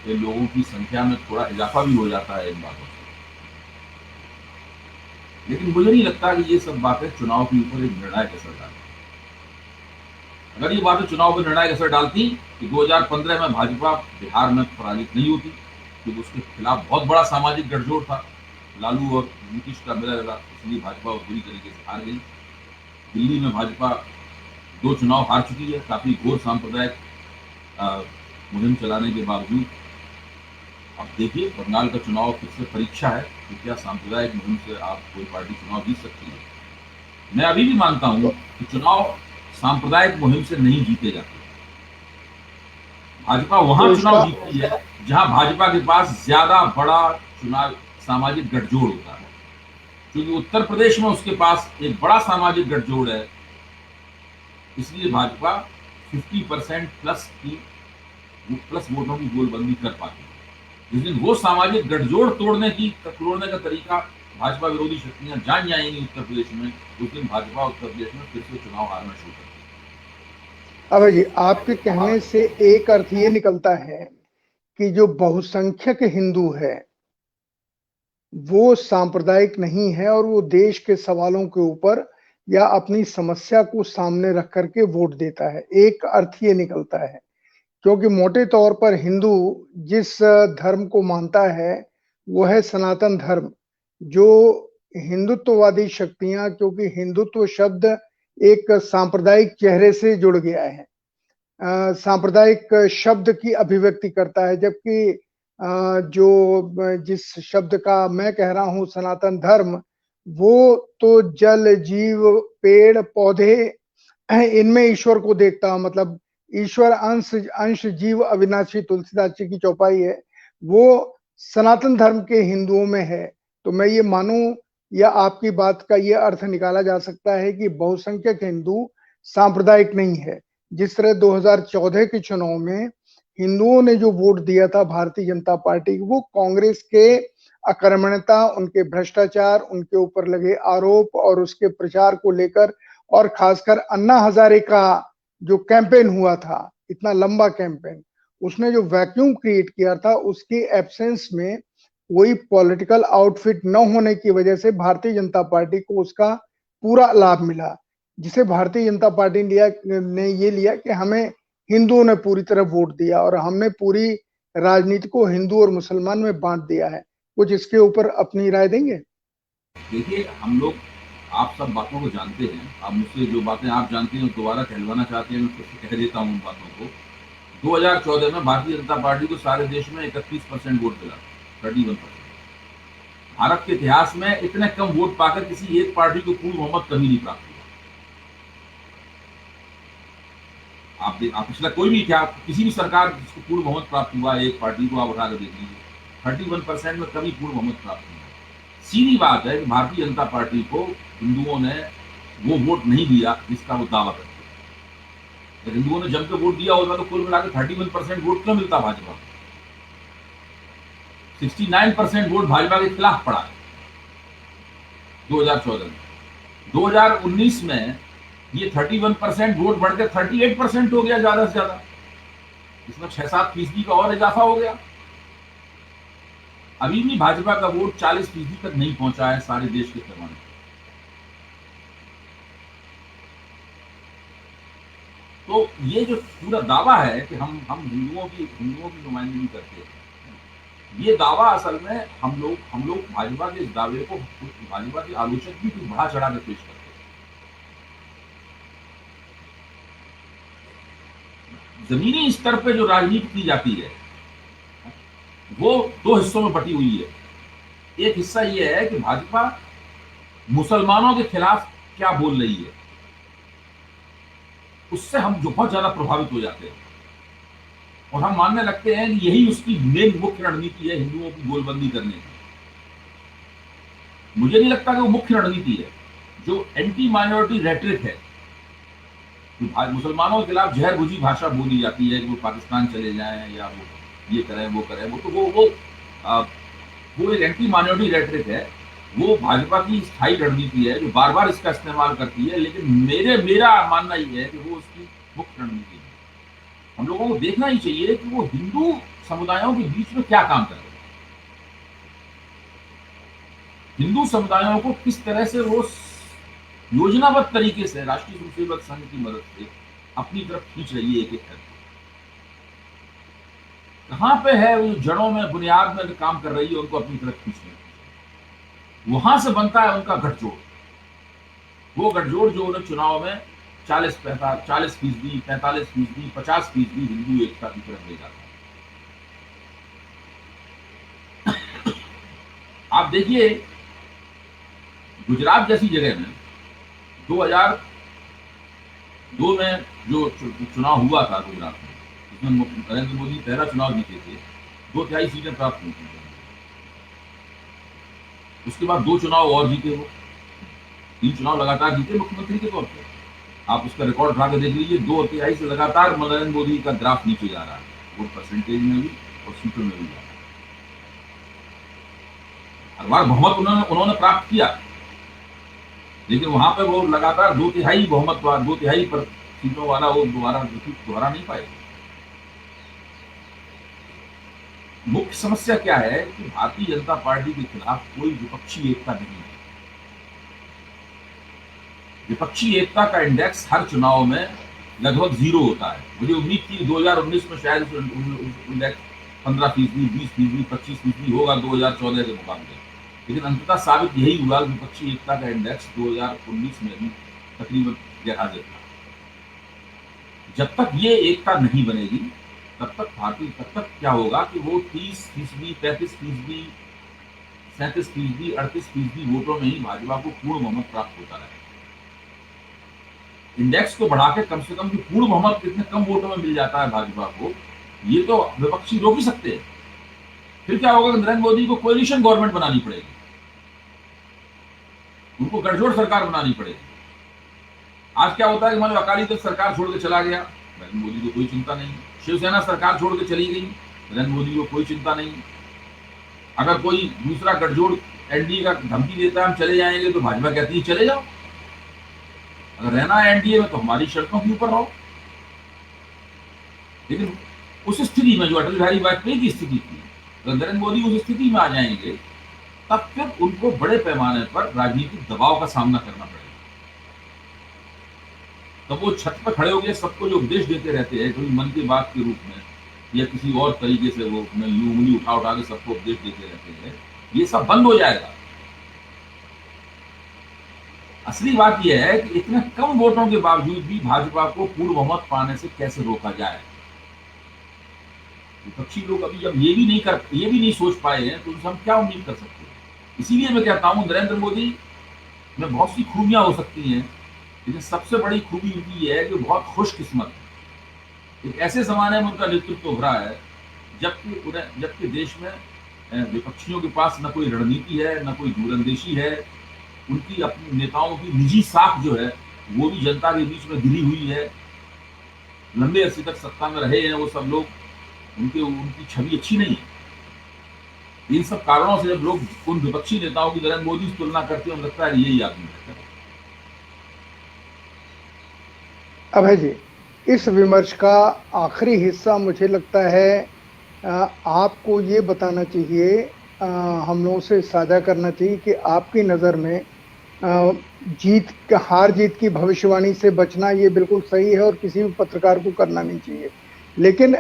लोगों की संख्या में थोड़ा इजाफा भी हो जाता है इन बातों से, लेकिन मुझे नहीं लगता कि ये सब बातें चुनाव के ऊपर एक निर्णायक असर डालती। अगर ये बातें चुनाव पर निर्णायक असर डालती कि 2015 में भाजपा बिहार में पराजित नहीं होती, क्योंकि उसके खिलाफ बहुत बड़ा सामाजिक गठजोड़ था, लालू और नीतीश का मिला जुला, इसलिए भाजपा बुरी तरीके से हार गई। दिल्ली में भाजपा 2 चुनाव हार चुकी है, काफी घोर सांप्रदायिक मुहिम चलाने के बावजूद। अब देखिए, बंगाल का चुनाव फिर से परीक्षा है कि क्या सांप्रदायिक मुहिम से आप कोई पार्टी चुनाव जीत सकती है। मैं अभी भी मानता हूं कि चुनाव सांप्रदायिक मुहिम से नहीं जीते जाते। भाजपा वहां चुनाव जीतती है जहां भाजपा के पास ज्यादा बड़ा चुनाव सामाजिक गठजोड़ होता है, क्योंकि उत्तर प्रदेश में उसके पास एक बड़ा सामाजिक गठजोड़ है, इसलिए भाजपा 50% प्लस वोटों की गोलबंदी कर पाती है। जिस दिन वो सामाजिक गठजोड़ तोड़ने का तरीका भाजपा विरोधी शक्तियां जान जाएंगी उत्तर प्रदेश में, उस दिन भाजपा उत्तर प्रदेश में फिर से चुनाव हारना शुरू कर देगी। अब जी, आपके कहने से एक अर्थ ये निकलता है कि जो बहुसंख्यक हिंदू है वो सांप्रदायिक नहीं है और वो देश के सवालों के ऊपर या अपनी समस्या को सामने रख करके वोट देता है। एक अर्थ ये निकलता है, क्योंकि मोटे तौर पर हिंदू जिस धर्म को मानता है वो है सनातन धर्म। जो हिंदुत्ववादी शक्तियां, क्योंकि हिंदुत्व शब्द एक सांप्रदायिक चेहरे से जुड़ गया है, सांप्रदायिक शब्द की अभिव्यक्ति करता है, जबकि जिस शब्द का मैं कह रहा हूँ सनातन धर्म, वो तो जल, जीव, पेड़, पौधे इनमें ईश्वर को देखता हूँ। मतलब ईश्वर अंश अंश जीव अविनाशी, तुलसीदास जी की चौपाई है, वो सनातन धर्म के हिंदुओं में है। तो मैं ये मानूं, या आपकी बात का ये अर्थ निकाला जा सकता है कि बहुसंख्यक हिंदू सांप्रदायिक नहीं है। जिस तरह 2014 के चुनाव में हिंदुओं ने जो वोट दिया था भारतीय जनता पार्टी को, वो कांग्रेस के अकर्मण्यता, उनके भ्रष्टाचार, उनके ऊपर लगे आरोप और उसके प्रचार को लेकर, और खासकर अन्ना हजारे का जो कैंपेन हुआ था, इतना लंबा कैंपेन, उसने जो वैक्यूम क्रिएट किया था, उसके एब्सेंस में कोई पॉलिटिकल आउटफिट न होने की वजह से भारतीय जनता पार्टी को उसका पूरा लाभ मिला, जिसे भारतीय जनता पार्टी ने ये लिया कि हमें हिंदुओं ने पूरी तरह वोट दिया और हमने पूरी राजनीति को हिंदू और मुसलमान में बांट दिया है। कुछ इसके ऊपर अपनी राय देंगे? देखिए, हम लोग आप सब बातों को जानते हैं। आप मुझसे जो बातें आप जानते हैं दोबारा कहलवाना चाहते हैं, मैं फिर कह देता हूँ उन बातों को। 2014 में भारतीय जनता पार्टी को सारे देश में 31% वोट मिला, 31%। भारत के इतिहास में इतने कम वोट पाकर किसी एक पार्टी को पूर्ण बहुमत कभी नहीं प्राप्त हुआ। आप पिछला कोई भी क्या किसी भी सरकार जिसको पूर्ण बहुमत प्राप्त हुआ एक पार्टी को आप उठाकर देख लीजिए, 31% में कभी पूर्ण बहुमत प्राप्त हुआ। सीधी बात है कि भारतीय जनता पार्टी को हिंदुओं ने वो वोट नहीं दिया जिसका वो दावा करते हैं। अगर हिंदुओं ने जम के वोट दिया होता तो कुल मिलाकर 31% वोट क्यों मिलता भाजपा को? 69% वोट भाजपा के खिलाफ पड़ा है 2014 में। 2019 में ये 31% वोट बढ़कर 38% हो गया, ज्यादा से ज्यादा। इसमें 6-7% का और इजाफा हो गया। अभी भी भाजपा का वोट 40% तक नहीं पहुंचा है सारे देश के पैमाने। तो ये जो पूरा दावा है कि हम हिंदुओं की नुमाइंदगी करते हैं, ये दावा असल में हम लोग भाजपा के इस दावे को, भाजपा के आलोचक भी कुछ बढ़ा चढ़ा कर पेश करते हैं। जमीनी स्तर पे जो राजनीति की जाती है वो दो हिस्सों में बटी हुई है। एक हिस्सा ये है कि भाजपा मुसलमानों के खिलाफ क्या बोल रही है, उससे हम जो बहुत ज्यादा प्रभावित हो जाते हैं और हम मानने लगते हैं कि यही उसकी मेन मुख्य रणनीति है हिंदुओं की गोलबंदी करने की। मुझे नहीं लगता कि वो मुख्य रणनीति है। जो एंटी माइनॉरिटी रेटरिक है, मुसलमानों के खिलाफ जहर बुझी भाषा बोली जाती है कि वो पाकिस्तान चले जाएं या वो ये करें वो करें, वो एक एंटी माइनॉरिटी रेटरिक है। वो भाजपा की स्थायी रणनीति है जो बार बार इसका इस्तेमाल करती है, लेकिन मेरा मानना ये है कि वो उसकी मुख्य रणनीति है। हम लोगों को देखना ही चाहिए कि वो हिंदू समुदायों के बीच में क्या काम कर रहे हैं, हिंदू समुदायों को किस तरह से वो योजनाबद्ध तरीके से राष्ट्रीय स्वयंसेवक संघ की मदद से अपनी तरफ खींच रही है एक एक करके। कहां पे है वो जड़ों में, बुनियाद में काम कर रही है, उनको अपनी तरफ खींचने, वहां से बनता है उनका गठजोड़। वो गठजोड़ जो उन्हें चुनाव में 40%, 45%, 50% हिंदू एकता की तरफ ले जाता है। आप देखिए गुजरात जैसी जगह में 2002 में जो चुनाव हुआ था गुजरात में, उसमें नरेंद्र मोदी पहला चुनाव जीते थे, 2/3 सीटें प्राप्त हुई थी। उसके बाद 2 चुनाव और जीते, वो 3 चुनाव लगातार जीते मुख्यमंत्री के तौर पर। आप उसका रिकॉर्ड उठा के देख लीजिए, 2/3 से लगातार नरेंद्र मोदी का ग्राफ नीचे जा रहा है, वोट परसेंटेज में भी और सीटों में भी जा रहा है। हर बार बहुमत उन्होंने प्राप्त किया, लेकिन वहां पे वो लगातार 2/3 बहुमत, 2/3 पर सीटों वाला वो दोबारा नहीं पाए। मुख्य समस्या क्या है कि भारतीय जनता पार्टी के खिलाफ कोई विपक्षी एकता नहीं है। विपक्षी एकता का इंडेक्स हर चुनाव में लगभग 0 होता है। मुझे उम्मीद थी 2019 में शायद इंडेक्स 15%, 20%, 25% होगा 2014 के मुकाबले, लेकिन अंततः साबित यही हुआ। विपक्षी एकता का इंडेक्स 2019 में भी तकरीबन गैरहाजिर था। जब तक ये एकता नहीं बनेगी तब तक क्या होगा कि वो 30%, 35%, 37%, 38% वोटों में ही भाजपा को पूर्ण बहुमत प्राप्त होता रहेगा। इंडेक्स को बढ़ा के कम से कम पूर्ण बहुमत इतने कम वोटों में मिल जाता है भाजपा को, ये तो विपक्षी रोक ही सकते हैं। फिर क्या होगा कि नरेंद्र मोदी को कोएलिशन गवर्नमेंट बनानी पड़ेगी, उनको गठजोड़ सरकार बनानी पड़ेगी। आज क्या होता है कि मान लो अकाली दल सरकार छोड़ के चला गया, नरेंद्र मोदी को कोई चिंता नहीं। शिवसेना सरकार छोड़ के चली गई, नरेंद्र मोदी को कोई चिंता नहीं। अगर कोई दूसरा गठजोड़ एनडीए का धमकी देता है हम चले जाएंगे, तो भाजपा कहती है चले जाओ, अगर रहना है एनडीए में तो हमारी शर्तों के ऊपर रहो। लेकिन उस स्थिति में जो अटल बिहारी वाजपेयी की स्थिति थी, अगर नरेंद्र मोदी उस स्थिति में आ जाएंगे तब फिर उनको बड़े पैमाने पर राजनीतिक दबाव का सामना करना पड़ेगा। तब वो छत पर खड़े होकर सबको जो उपदेश देते रहते हैं, कभी मन की बात के रूप में या किसी और तरीके से वो उंगली उठा उठा के सबको उपदेश देते रहते हैं, ये सब बंद हो जाएगा। असली बात यह है कि इतने कम वोटों के बावजूद भी भाजपा को पूर्ण बहुमत पाने से कैसे रोका जाए। विपक्षी लोग अभी जब ये भी नहीं सोच पाए हैं तो उनसे हम क्या उम्मीद कर सकते हैं। इसीलिए मैं कहता हूं नरेंद्र मोदी में बहुत सी खूबियां हो सकती हैं, लेकिन सबसे बड़ी खूबी उनकी ये है कि बहुत खुशकिस्मत है। एक ऐसे जमाने में उनका नेतृत्व उभरा है जबकि देश में विपक्षियों के पास न कोई रणनीति है, न कोई दूरंदेशी है। उनकी अपने नेताओं की निजी साख जो है वो भी जनता के बीच में गिरी हुई है। लंबे अरसे तक सत्ता में रहे हैं वो सब लोग, उनकी छवि अच्छी नहीं है। इन सब कारणों से जब लोग उन विपक्षी नेताओं की नरेंद्र मोदी से तुलना करते हैं, लगता है यही आदमी है। अभय जी, इस विमर्श का आखिरी हिस्सा मुझे लगता है आपको ये बताना चाहिए, हम लोगों से साझा करना चाहिए कि आपकी नज़र में हार जीत की भविष्यवाणी से बचना ये बिल्कुल सही है और किसी भी पत्रकार को करना नहीं चाहिए। लेकिन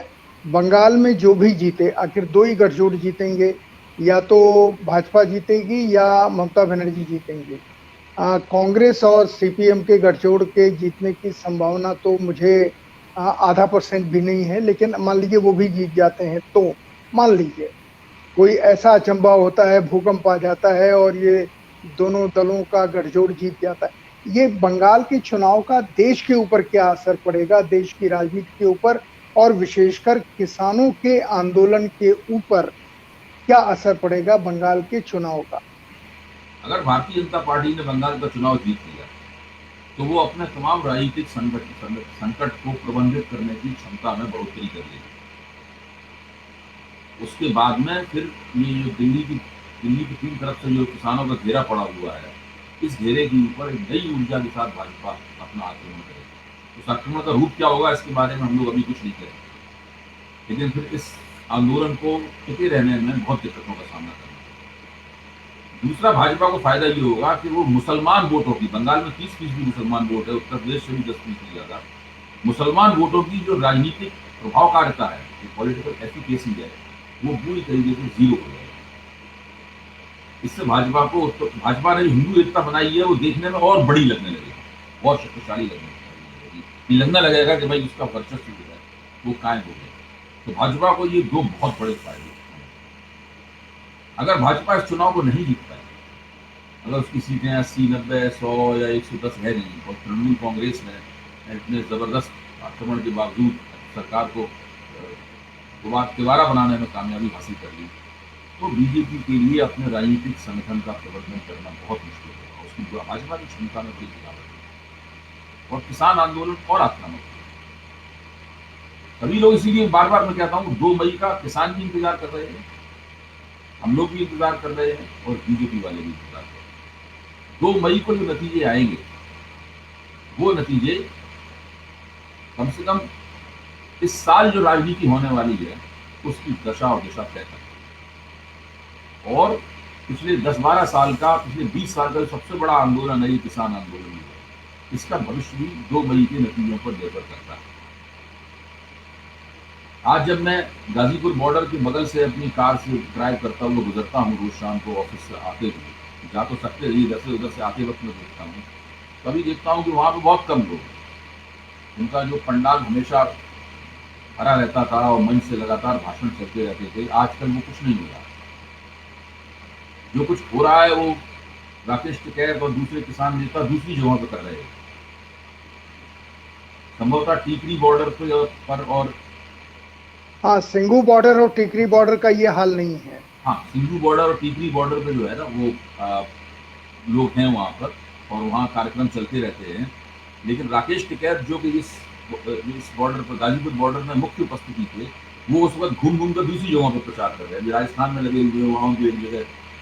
बंगाल में जो भी जीते, आखिर दो ही गठजोड़ जीतेंगे, या तो भाजपा जीतेगी या ममता बनर्जी जीतेंगी। कांग्रेस और सीपीएम के गठजोड़ के जीतने की संभावना तो मुझे 0.5% भी नहीं है। लेकिन मान लीजिए वो भी जीत जाते हैं, तो मान लीजिए कोई ऐसा अचंबा होता है, भूकंप आ जाता है और ये दोनों दलों का गठजोड़ जीत जाता है, ये बंगाल के चुनाव का देश के ऊपर क्या असर पड़ेगा, देश की राजनीति के ऊपर और विशेषकर किसानों के आंदोलन के ऊपर क्या असर पड़ेगा बंगाल के चुनाव का? अगर भारतीय जनता पार्टी ने बंगाल का चुनाव जीत लिया तो वो अपने तमाम राजनीतिक संकट को प्रबंधित करने की क्षमता में बढ़ोतरी कर लेगी। उसके बाद में फिर ये जो दिल्ली की तीन तरफ से जो किसानों का घेरा पड़ा हुआ है, इस घेरे के ऊपर एक नई ऊर्जा के साथ भाजपा अपना आक्रमण करेगी। उस आक्रमण का रूप क्या होगा इसके बारे में हम लोग अभी कुछ नहीं करेंगे, लेकिन फिर इस आंदोलन को टिके रहने में बहुत दिक्कतों का सामना करना है। दूसरा, भाजपा को फायदा ये होगा कि वो मुसलमान वोटों की, बंगाल में 30% मुसलमान वोट है, उत्तर प्रदेश से भी 10% ज्यादा मुसलमान वोटों की जो राजनीतिक प्रभावकारिता है, पॉलिटिकल एफिकेसी है, वो पूरी तरीके से जीरो हो जाएगी। इससे भाजपा ने हिंदू एकता बनाई है वो देखने में और बड़ी लगने लगेगी, बहुत शक्तिशाली लगेगी। लगने लगेगा कि भाई उसका वर्चस्व जो है वो कायम हो गया। तो भाजपा को ये दो बहुत बड़े फायदे। अगर भाजपा इस चुनाव को नहीं जीत पाए, अगर उसकी सीटें 80, 90, 100 या 110 है नहीं, और तृणमूल कांग्रेस ने इतने जबरदस्त आक्रमण के बावजूद सरकार को दोबारा बनाने में कामयाबी हासिल कर ली, तो बीजेपी के लिए अपने राजनीतिक संगठन का प्रबंधन करना बहुत मुश्किल होगा। उसकी भाजपा की क्षमता में कोई गिरावट है और किसान आंदोलन और आक्रामक है। सभी लोग, इसीलिए बार बार मैं कहता हूँ 2 मई का किसान भी इंतजार कर रहे हैं, हम लोग भी इंतजार कर रहे हैं और बीजेपी वाले भी इंतजार कर रहे हैं। 2 मई को जो नतीजे आएंगे वो नतीजे कम से कम इस साल जो राजनीति होने वाली है उसकी दशा और दिशा तय करें। और पिछले 10-12 साल का, पिछले 20 साल का जो सबसे बड़ा आंदोलन है ये किसान आंदोलन है, इसका भविष्य भी 2 मई के नतीजों पर निर्भर करता है। आज जब मैं गाजीपुर बॉर्डर के बगल से अपनी कार से ड्राइव करता हुआ गुजरता हूँ रोज शाम को ऑफिस से आते हुए, जा तो सकते इधर से उधर से आते वक्त मैं देखता हूँ तो अभी देखता हूँ कि वहाँ पे बहुत कम लोग, उनका जो पंडाल हमेशा भरा रहता था और मंच से लगातार भाषण चलते रहते थे, आजकल वो कुछ नहीं हो रहा। जो कुछ हो रहा है वो राकेश टिकैत और दूसरे किसान नेता दूसरी जगहों पर कर रहे हैं, संभवतः टीकरी बॉर्डर पर और हाँ, सिंघू बॉर्डर और टिकरी बॉर्डर का ये हाल नहीं है। हाँ, सिंधु बॉर्डर और टीकरी बॉर्डर पे जो है ना वो लोग हैं वहाँ पर और वहाँ कार्यक्रम चलते रहते हैं। लेकिन राकेश टिकैत जो कि इस बॉर्डर पर, गाजीपुर बॉर्डर में मुख्य उपस्थिति थे, वो उस वक्त घूम घूम कर दूसरी जगहों पर प्रचार कर रहे हैं। अभी राजस्थान में लगे हुए, वहाँ उनकी एक जगह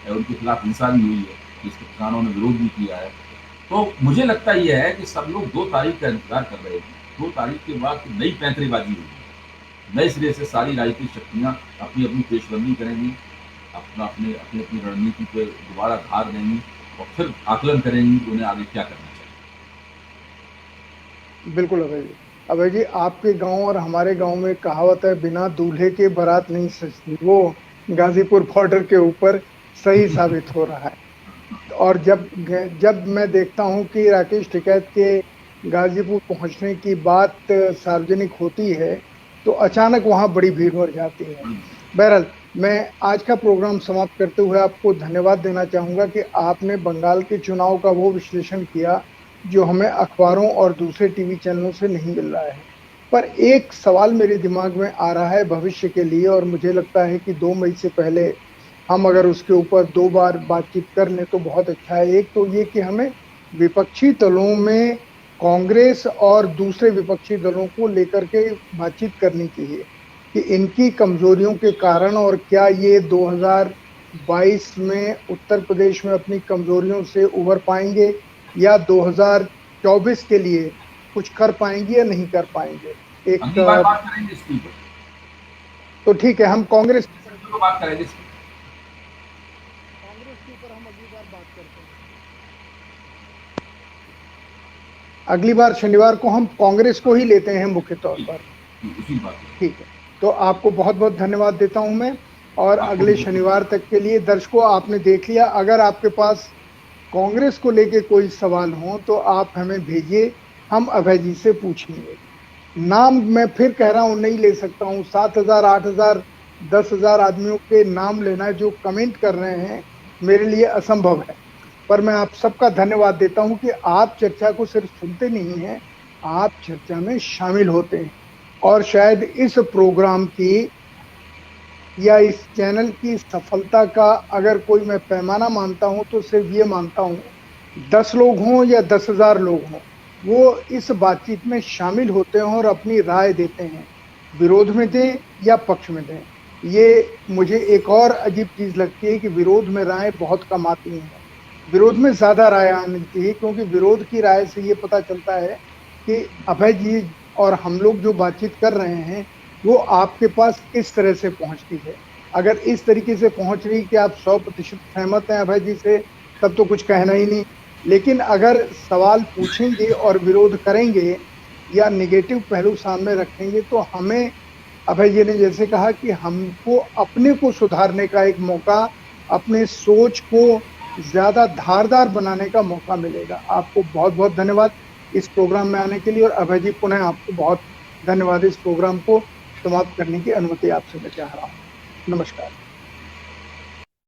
उनके खिलाफ हिंसा भी हुई है, जिसके किसानों ने विरोध भी किया है। तो मुझे लगता यह है कि सब लोग 2 तारीख का इंतजार कर रहे हैं। 2 तारीख के बाद नई पैंतरेबाजी होगी, नए सिरे से सारी राजनीतिक शक्तियाँ अपनी अपनी पेशबंदी करेंगी, अपनी अपनी रणनीति पे दोबारा धार देंगी और फिर आकलन करेंगी कि उन्हें आगे क्या करना चाहिए। बिल्कुल अभय जी। अभय जी, आपके गांव और हमारे गांव में कहावत है, बिना दूल्हे के बारात नहीं सजती, वो गाजीपुर बॉर्डर के ऊपर सही साबित हो रहा है। और जब मैं देखता हूं कि राकेश टिकैत के गाजीपुर पहुंचने की बात सार्वजनिक होती है तो अचानक वहां बड़ी भीड़ हो जाती है। बहरहाल, मैं आज का प्रोग्राम समाप्त करते हुए आपको धन्यवाद देना चाहूंगा कि आपने बंगाल के चुनाव का वो विश्लेषण किया जो हमें अखबारों और दूसरे टीवी चैनलों से नहीं मिल रहा है। पर एक सवाल मेरे दिमाग में आ रहा है भविष्य के लिए, और मुझे लगता है कि 2 मई से पहले हम अगर उसके ऊपर 2 बार बातचीत कर लें तो बहुत अच्छा है। एक तो ये कि हमें विपक्षी दलों में कांग्रेस और दूसरे विपक्षी दलों को लेकर के बातचीत करनी चाहिए कि इनकी कमजोरियों के कारण, और क्या ये 2022 में उत्तर प्रदेश में अपनी कमजोरियों से उभर पाएंगे या 2024 के लिए कुछ कर पाएंगे या नहीं कर पाएंगे। अगली बार बात करेंगे इसके ऊपर। तो ठीक है, हम कांग्रेस तो बात करेंगे के ऊपर हम अगली बार बात करते हैं। अगली बार शनिवार को हम कांग्रेस को ही लेते हैं मुख्य तौर पर। ठीक है, तो आपको बहुत बहुत धन्यवाद देता हूं मैं, और अगले शनिवार तक के लिए दर्शकों आपने देख लिया। अगर आपके पास कांग्रेस को लेके कोई सवाल हो तो आप हमें भेजिए, हम अभय जी से पूछेंगे। नाम मैं फिर कह रहा हूं नहीं ले सकता हूं, 7,000 8,000 10,000 आदमियों के नाम लेना जो कमेंट कर रहे हैं मेरे लिए असंभव है। पर मैं आप सबका धन्यवाद देता हूं कि आप चर्चा को सिर्फ सुनते नहीं हैं, आप चर्चा में शामिल होते हैं। और शायद इस प्रोग्राम की या इस चैनल की सफलता का अगर कोई मैं पैमाना मानता हूं तो सिर्फ ये मानता हूं, 10 लोग हों या 10,000 लोग हों, वो इस बातचीत में शामिल होते हैं और अपनी राय देते हैं, विरोध में दें या पक्ष में दें। ये मुझे एक और अजीब चीज लगती है कि विरोध में राय बहुत कम आती हैं, विरोध में ज्यादा राय आनी चाहिए, क्योंकि विरोध की राय से ये पता चलता है कि अभय जी और हम लोग जो बातचीत कर रहे हैं वो आपके पास किस तरह से पहुंचती है। अगर इस तरीके से पहुंच रही कि आप 100% सहमत हैं अभय जी से, तब तो कुछ कहना ही नहीं। लेकिन अगर सवाल पूछेंगे और विरोध करेंगे या नेगेटिव पहलू सामने रखेंगे तो हमें, अभय जी ने जैसे कहा कि हमको अपने को सुधारने का एक मौका, अपने सोच को ज्यादा धारदार बनाने का मौका मिलेगा। आपको बहुत बहुत धन्यवाद इस प्रोग्राम में आने के लिए, और अभय जी पुनः आपको बहुत धन्यवाद इस प्रोग्राम को समाप्त करने की अनुमति आपसे मैं चाह रहा हूँ। नमस्कार।